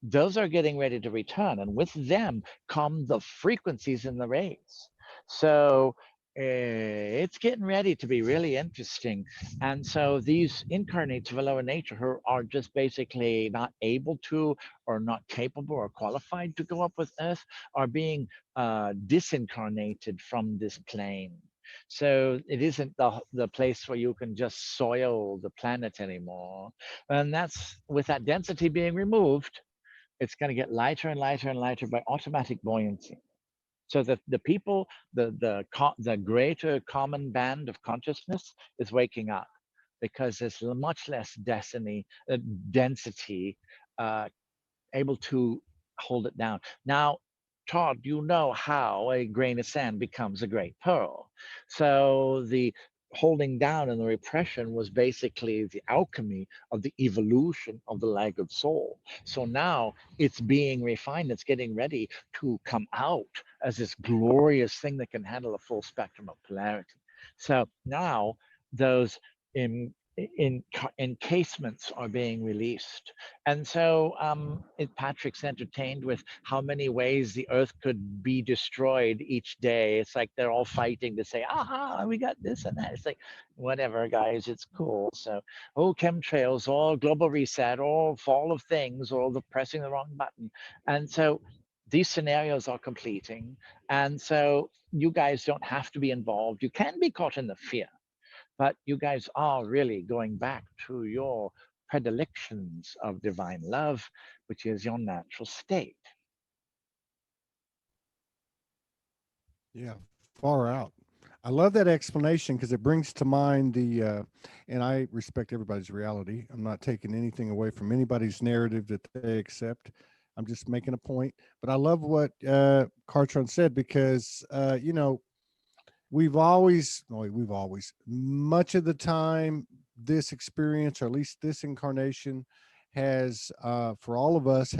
B: those are getting ready to return, and with them come the frequencies and the rays. So it's getting ready to be really interesting. And so these incarnates of a lower nature who are just basically not able to, or not capable or qualified to go up with Earth, are being disincarnated from this plane. So it isn't the place where you can just soil the planet anymore. And that's, with that density being removed, it's going to get lighter and lighter and lighter by automatic buoyancy. So that the people, the greater common band of consciousness is waking up, because there's much less density uh, able to hold it down. Now, Todd, you know how a grain of sand becomes a great pearl. So the holding down and the repression was basically the alchemy of the evolution of the laggard soul. So now it's being refined, it's getting ready to come out as this glorious thing that can handle a full spectrum of polarity. So now those in encasements are being released. And so Patrick's entertained with how many ways the earth could be destroyed each day. It's like they're all fighting to say, aha, we got this and that. It's like, whatever, guys, it's cool. So, chemtrails, all global reset, all fall of things, all the pressing the wrong button. And so these scenarios are completing. And so you guys don't have to be involved. You can be caught in the fear, but you guys are really going back to your predilections of divine love, which is your natural state.
A: Yeah, far out. I love that explanation because it brings to mind and I respect everybody's reality. I'm not taking anything away from anybody's narrative that they accept. I'm just making a point. But I love what Kartran said because, much of the time, this experience, or at least this incarnation, has, for all of us,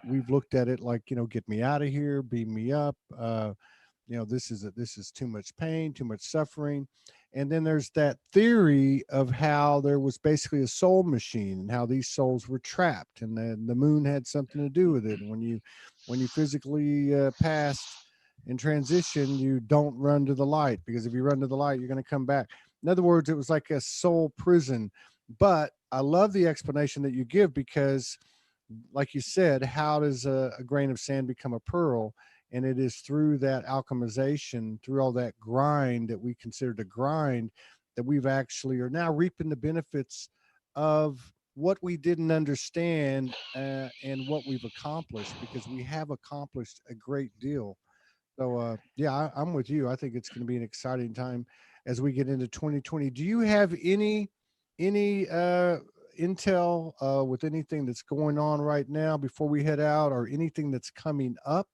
A: we've looked at it like, get me out of here, beam me up. This is too much pain, too much suffering. And then there's that theory of how there was basically a soul machine and how these souls were trapped, and then the moon had something to do with it. And when you physically passed in transition, you don't run to the light, because if you run to the light, you're going to come back. In other words, it was like a soul prison. But I love the explanation that you give, because like you said, how does a grain of sand become a pearl? And it is through that alchemization, through all that grind that we consider to grind, that we've actually are now reaping the benefits of what we didn't understand, and what we've accomplished, because we have accomplished a great deal. So yeah, I'm with you. I think it's going to be an exciting time as we get into 2020. Do you have any intel with anything that's going on right now before we head out, or anything that's coming up?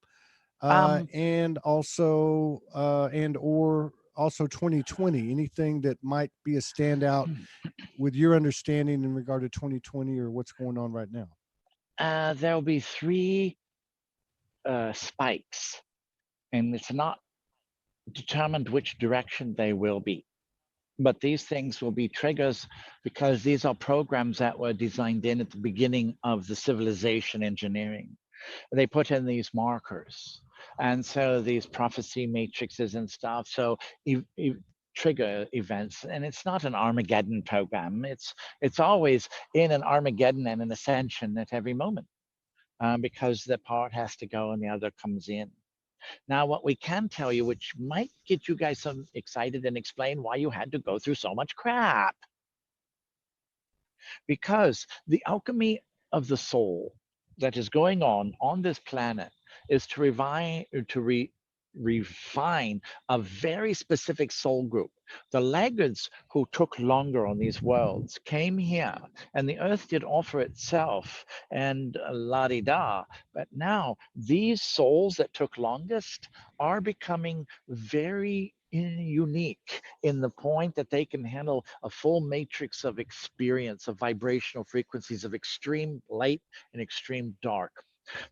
B: Um,
A: And also and or also 2020, anything that might be a standout with your understanding in regard to 2020 or what's going on right now?
B: there'll be three spikes, and it's not determined which direction they will be. But these things will be triggers because these are programs that were designed in at the beginning of the civilization engineering. They put in these markers. And so these prophecy matrices and stuff. So trigger events, and it's not an Armageddon program. It's always in an Armageddon and an ascension at every moment, because the part has to go and the other comes in. Now, what we can tell you, which might get you guys some excited and explain why you had to go through so much crap, because the alchemy of the soul that is going on this planet is to refine a very specific soul group. The laggards who took longer on these worlds came here, and the earth did offer itself, and la di da. But now these souls that took longest are becoming very unique in the point that they can handle a full matrix of experience of vibrational frequencies of extreme light and extreme dark.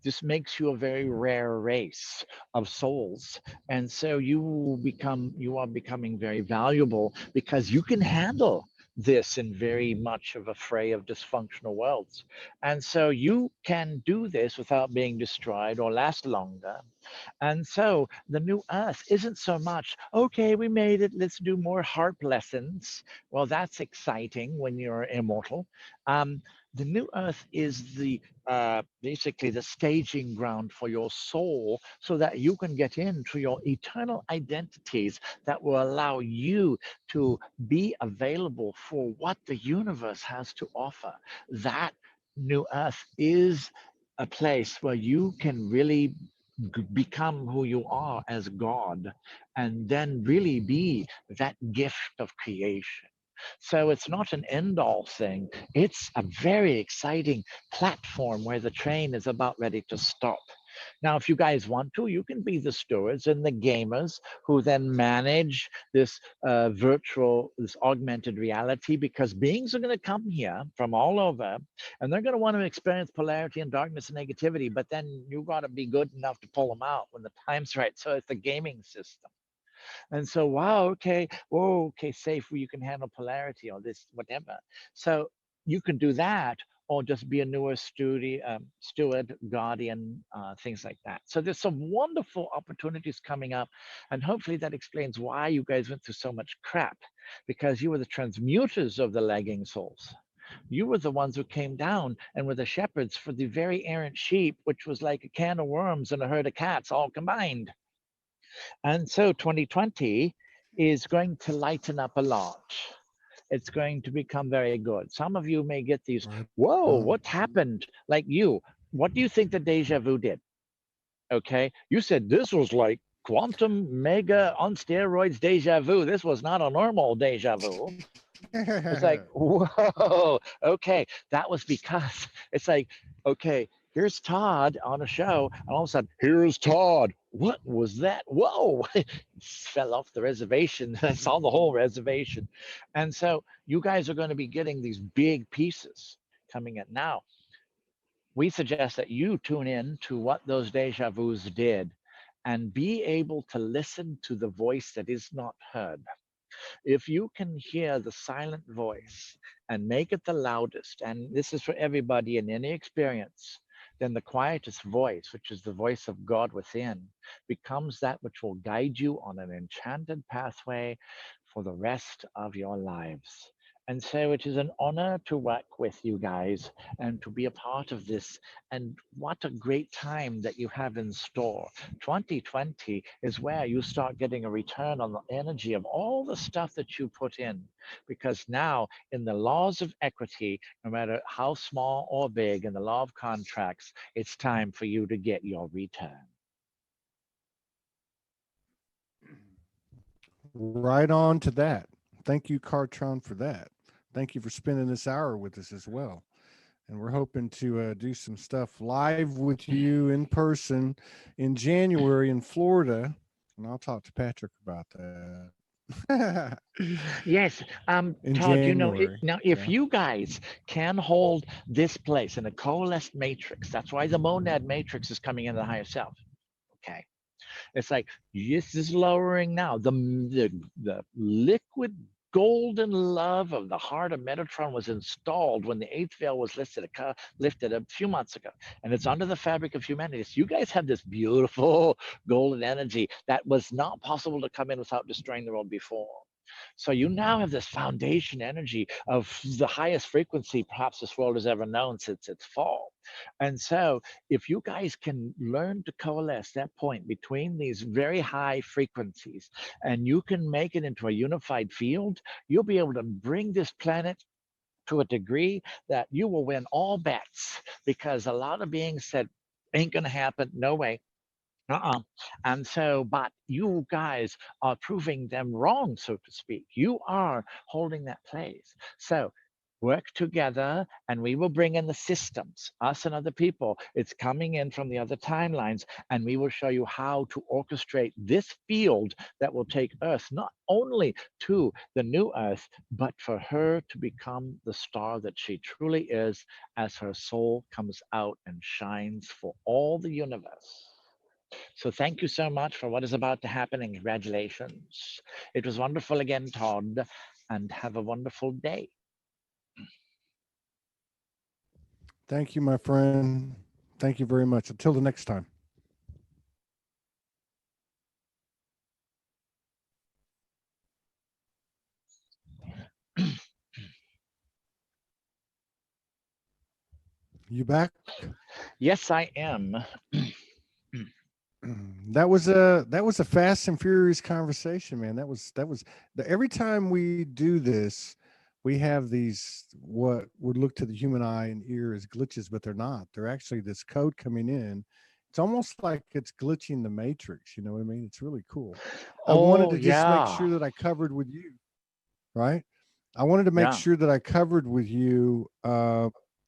B: This makes you a very rare race of souls. And so you are becoming very valuable because you can handle this in very much of a fray of dysfunctional worlds. And so you can do this without being destroyed or last longer. And so the new earth isn't so much, okay, we made it, let's do more harp lessons. Well, that's exciting when you're immortal. Um, the new earth is the basically the staging ground for your soul so that you can get into your eternal identities that will allow you to be available for what the universe has to offer. That new earth is a place where you can really become who you are as God, and then really be that gift of creation. So it's not an end all thing. It's a very exciting platform where the train is about ready to stop. Now, if you guys want to, you can be the stewards and the gamers who then manage this this augmented reality, because beings are going to come here from all over, and they're going to want to experience polarity and darkness and negativity, but then you got to be good enough to pull them out when the time's right. So it's a gaming system. And so, wow, okay, whoa, okay, safe where you can handle polarity or this, whatever. So you can do that, or just be a newer steward, guardian, things like that. So there's some wonderful opportunities coming up, and hopefully that explains why you guys went through so much crap, because you were the transmuters of the lagging souls. You were the ones who came down and were the shepherds for the very errant sheep, which was like a can of worms and a herd of cats all combined. And so 2020 is going to lighten up a lot. It's going to become very good. Some of you may get these,
A: Right
B: whoa,
A: on.
B: what happened? Like you, what do you think the deja vu did? Okay. You said this was like quantum mega on steroids deja vu. This was not a normal deja vu. It's like, whoa, okay. That was because it's like, okay, here's Todd on a show, and all of a sudden, here's Todd. What was that? Whoa, fell off the reservation. I saw the whole reservation. And so you guys are going to be getting these big pieces coming in. Now, we suggest that you tune in to what those deja vus did and be able to listen to the voice that is not heard. If you can hear the silent voice and make it the loudest, and this is for everybody in any experience, then the quietest voice, which is the voice of God within, becomes that which will guide you on an enchanted pathway for the rest of your lives. And so it is an honor to work with you guys and to be a part of this. And what a great time that you have in store. 2020 is where you start getting a return on the energy of all the stuff that you put in. Because now, in the laws of equity, no matter how small or big, in the law of contracts, it's time for you to get your return.
A: Right on to that. Thank you, Kartran, for that. Thank you for spending this hour with us as well. And we're hoping to do some stuff live with you in person in January in Florida. And I'll talk to Patrick about that.
B: Yes,
A: In
B: Todd,
A: January.
B: now if
A: Yeah.
B: you guys can hold this place in a coalesced matrix, that's why the monad matrix is coming into the higher self. Okay. It's like this is lowering now. The liquid golden love of the heart of Metatron was installed when the eighth veil was lifted a few months ago, and it's under the fabric of humanity. So you guys have this beautiful golden energy that was not possible to come in without destroying the world before. So you now have this foundation energy of the highest frequency perhaps this world has ever known since its fall. And so if you guys can learn to coalesce that point between these very high frequencies and you can make it into a unified field, you'll be able to bring this planet to a degree that you will win all bets, because a lot of beings said, ain't gonna happen, no way. Uh-uh. And so, but you guys are proving them wrong, so to speak. You are holding that place. So work together and we will bring in the systems, us and other people. It's coming in from the other timelines, and we will show you how to orchestrate this field that will take Earth not only to the new Earth, but for her to become the star that she truly is as her soul comes out and shines for all the universe. So thank you so much for what is about to happen, and congratulations. It was wonderful again, Todd, and have a wonderful day.
A: Thank you, my friend. Thank you very much. Until the next time. You back?
B: Yes, I am.
A: That was a fast and furious conversation, man. Every time we do this, we have these what would look to the human eye and ear as glitches, but they're not. They're actually this code coming in. It's almost like it's glitching the matrix. You know what I mean? It's really cool. I wanted
B: Oh,
A: to just make
B: yeah.
A: sure that I covered with you, right? I wanted to make
B: Yeah.
A: sure that I covered with you,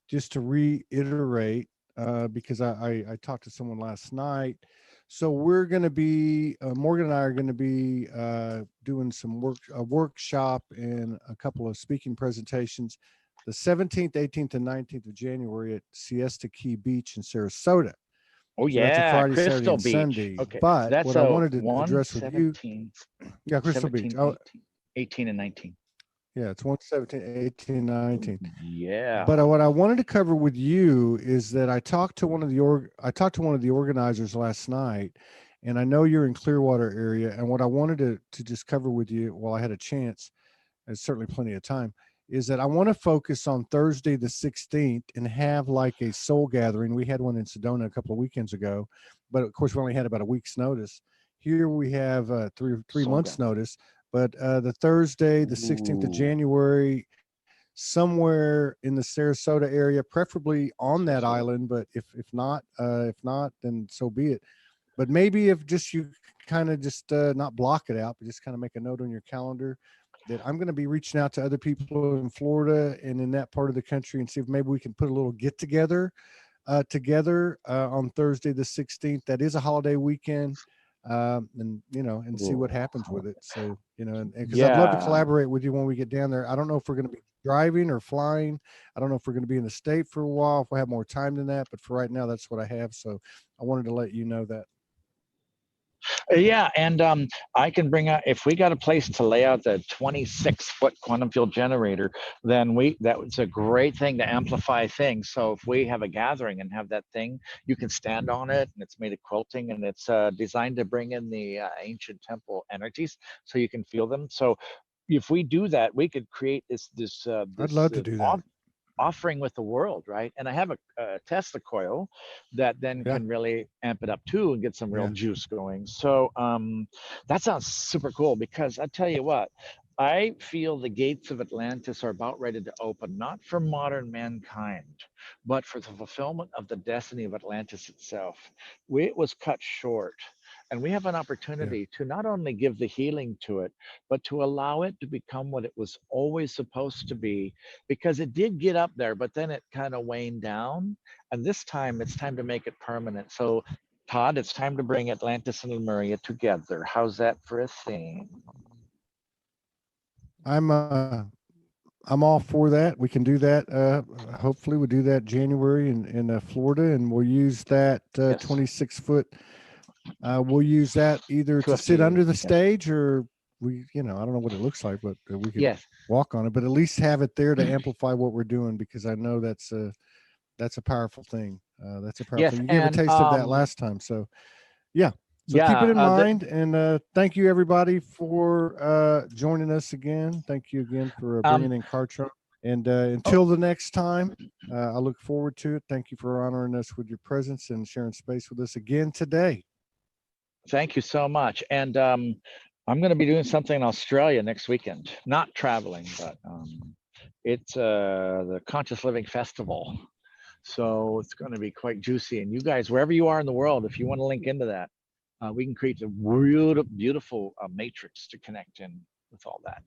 A: just to reiterate, because I talked to someone last night. So we're going to be, Morgan and I are going to be doing a workshop and a couple of speaking presentations the 17th, 18th, and 19th of January at Siesta Key Beach in Sarasota.
B: Oh,
A: So that's a
B: yeah.
A: Friday, Saturday,
B: Crystal
A: and
B: Beach.
A: Sunday.
B: Okay. So
A: But
B: that's
A: what I
B: a
A: wanted to address with you,
B: 117,
A: yeah, Crystal Beach.
B: 17,
A: Oh,
B: 18, 18, and 19.
A: yeah, it's 117, 18, 19.
B: Yeah.
A: But what I wanted to cover with you is that I talked to one of the organizers last night, and I know you're in Clearwater area. And what I wanted to just cover with you while I had a chance, there's certainly plenty of time, is that I want to focus on Thursday the 16th and have like a soul gathering. We had one in Sedona a couple of weekends ago, but of course we only had about a week's notice. Here we have three
B: So
A: months
B: good.
A: notice. But the Thursday, the 16th of
B: Ooh.
A: January, somewhere in the Sarasota area, preferably on that
B: Sarasota.
A: island. But if not, then so be it. But maybe if just you kind of just not block it out, but just kind of make a note on your calendar that I'm going to be reaching out to other people in Florida and in that part of the country and see if maybe we can put a little get together on Thursday the 16th. That is a holiday weekend. And and see what
B: Ooh.
A: happens with it. So, and because I'd love to
B: Yeah.
A: collaborate with you when we get down there. I don't know if we're going to be driving or flying. I don't know if we're going to be in the state for a while, if we have more time than that. But for right now, that's what I have. So I wanted to let you know that.
B: Yeah, and I can bring out, if we got a place to lay out the 26-foot quantum field generator, then that was a great thing to amplify things. So if we have a gathering and have that thing, you can stand on it, and it's made of quilting, and it's designed to bring in the ancient temple energies, so you can feel them. So if we do that, we could create
A: I'd love to do that.
B: offering with the world, right? And I have a Tesla coil that then
A: Yeah.
B: can really amp it up too and get some real
A: Yeah.
B: juice going. So that sounds super cool, because I tell you what, I feel the gates of Atlantis are about ready to open, not for modern mankind, but for the fulfillment of the destiny of Atlantis itself. It was cut short. And we have an
A: Yeah.
B: opportunity to not only give the healing to it, but to allow it to become what it was always supposed to be, because it did get up there, but then it kind of waned down. And this time it's time to make it permanent. So, Todd, it's time to bring Atlantis and Lemuria together. How's that for a theme?
A: I'm all for that. We can do that. Hopefully we'll do that January in Florida, and we'll use that
B: Yes.
A: 26-foot. We'll use that either to sit
B: 2FT.
A: under the
B: Yes.
A: stage, or I don't know what it looks like, but we could
B: Yes.
A: walk on it, but at least have it there to amplify what we're doing, because I know that's a powerful thing. That's a powerful
B: Yes.
A: thing. You gave a
B: And
A: taste of that last time. So yeah. So keep it in
B: yeah,
A: mind, and thank you everybody for joining us again. Thank you again for bringing in kartran. And until the next time, I look forward to it. Thank you for honoring us with your presence and sharing space with us again today.
B: thank you so much. And I'm going to be doing something in Australia next weekend. Not traveling, but it's the Conscious Living Festival. So it's going to be quite juicy. And you guys, wherever you are in the world, if you want to link into that, we can create a real beautiful matrix to connect in with all that.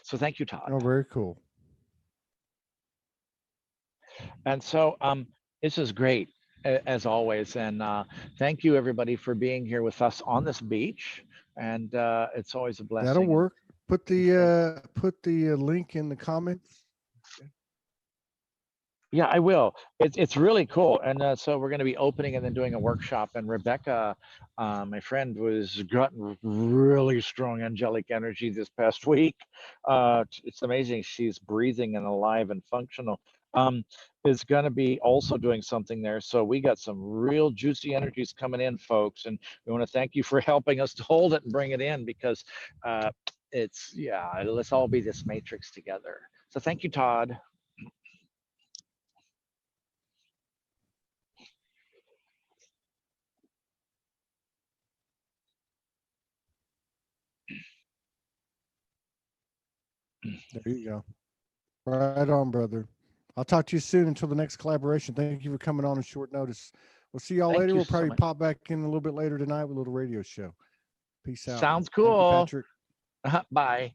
B: So thank you, Todd.
A: Oh, very cool.
B: And so this is great, as always. And thank you, everybody, for being here with us on this beach. And it's always a blessing.
A: That'll work. Put the link in the comments.
B: Yeah, I will. It's really cool. And so we're going to be opening and then doing a workshop. And Rebecca, my friend, was gotten really strong angelic energy this past week. It's amazing. She's breathing and alive and functional. Is going to be also doing something there. So we got some real juicy energies coming in, folks. And we want to thank you for helping us to hold it and bring it in, because let's all be this matrix together. So thank you, Todd.
A: There you go. Right on, brother. I'll talk to you soon until the next collaboration. Thank you for coming on short notice. We'll see y'all later. We'll probably pop back in a little bit later tonight with a little radio show. Peace out.
B: Sounds cool.
A: Thank you, Patrick.
B: Bye.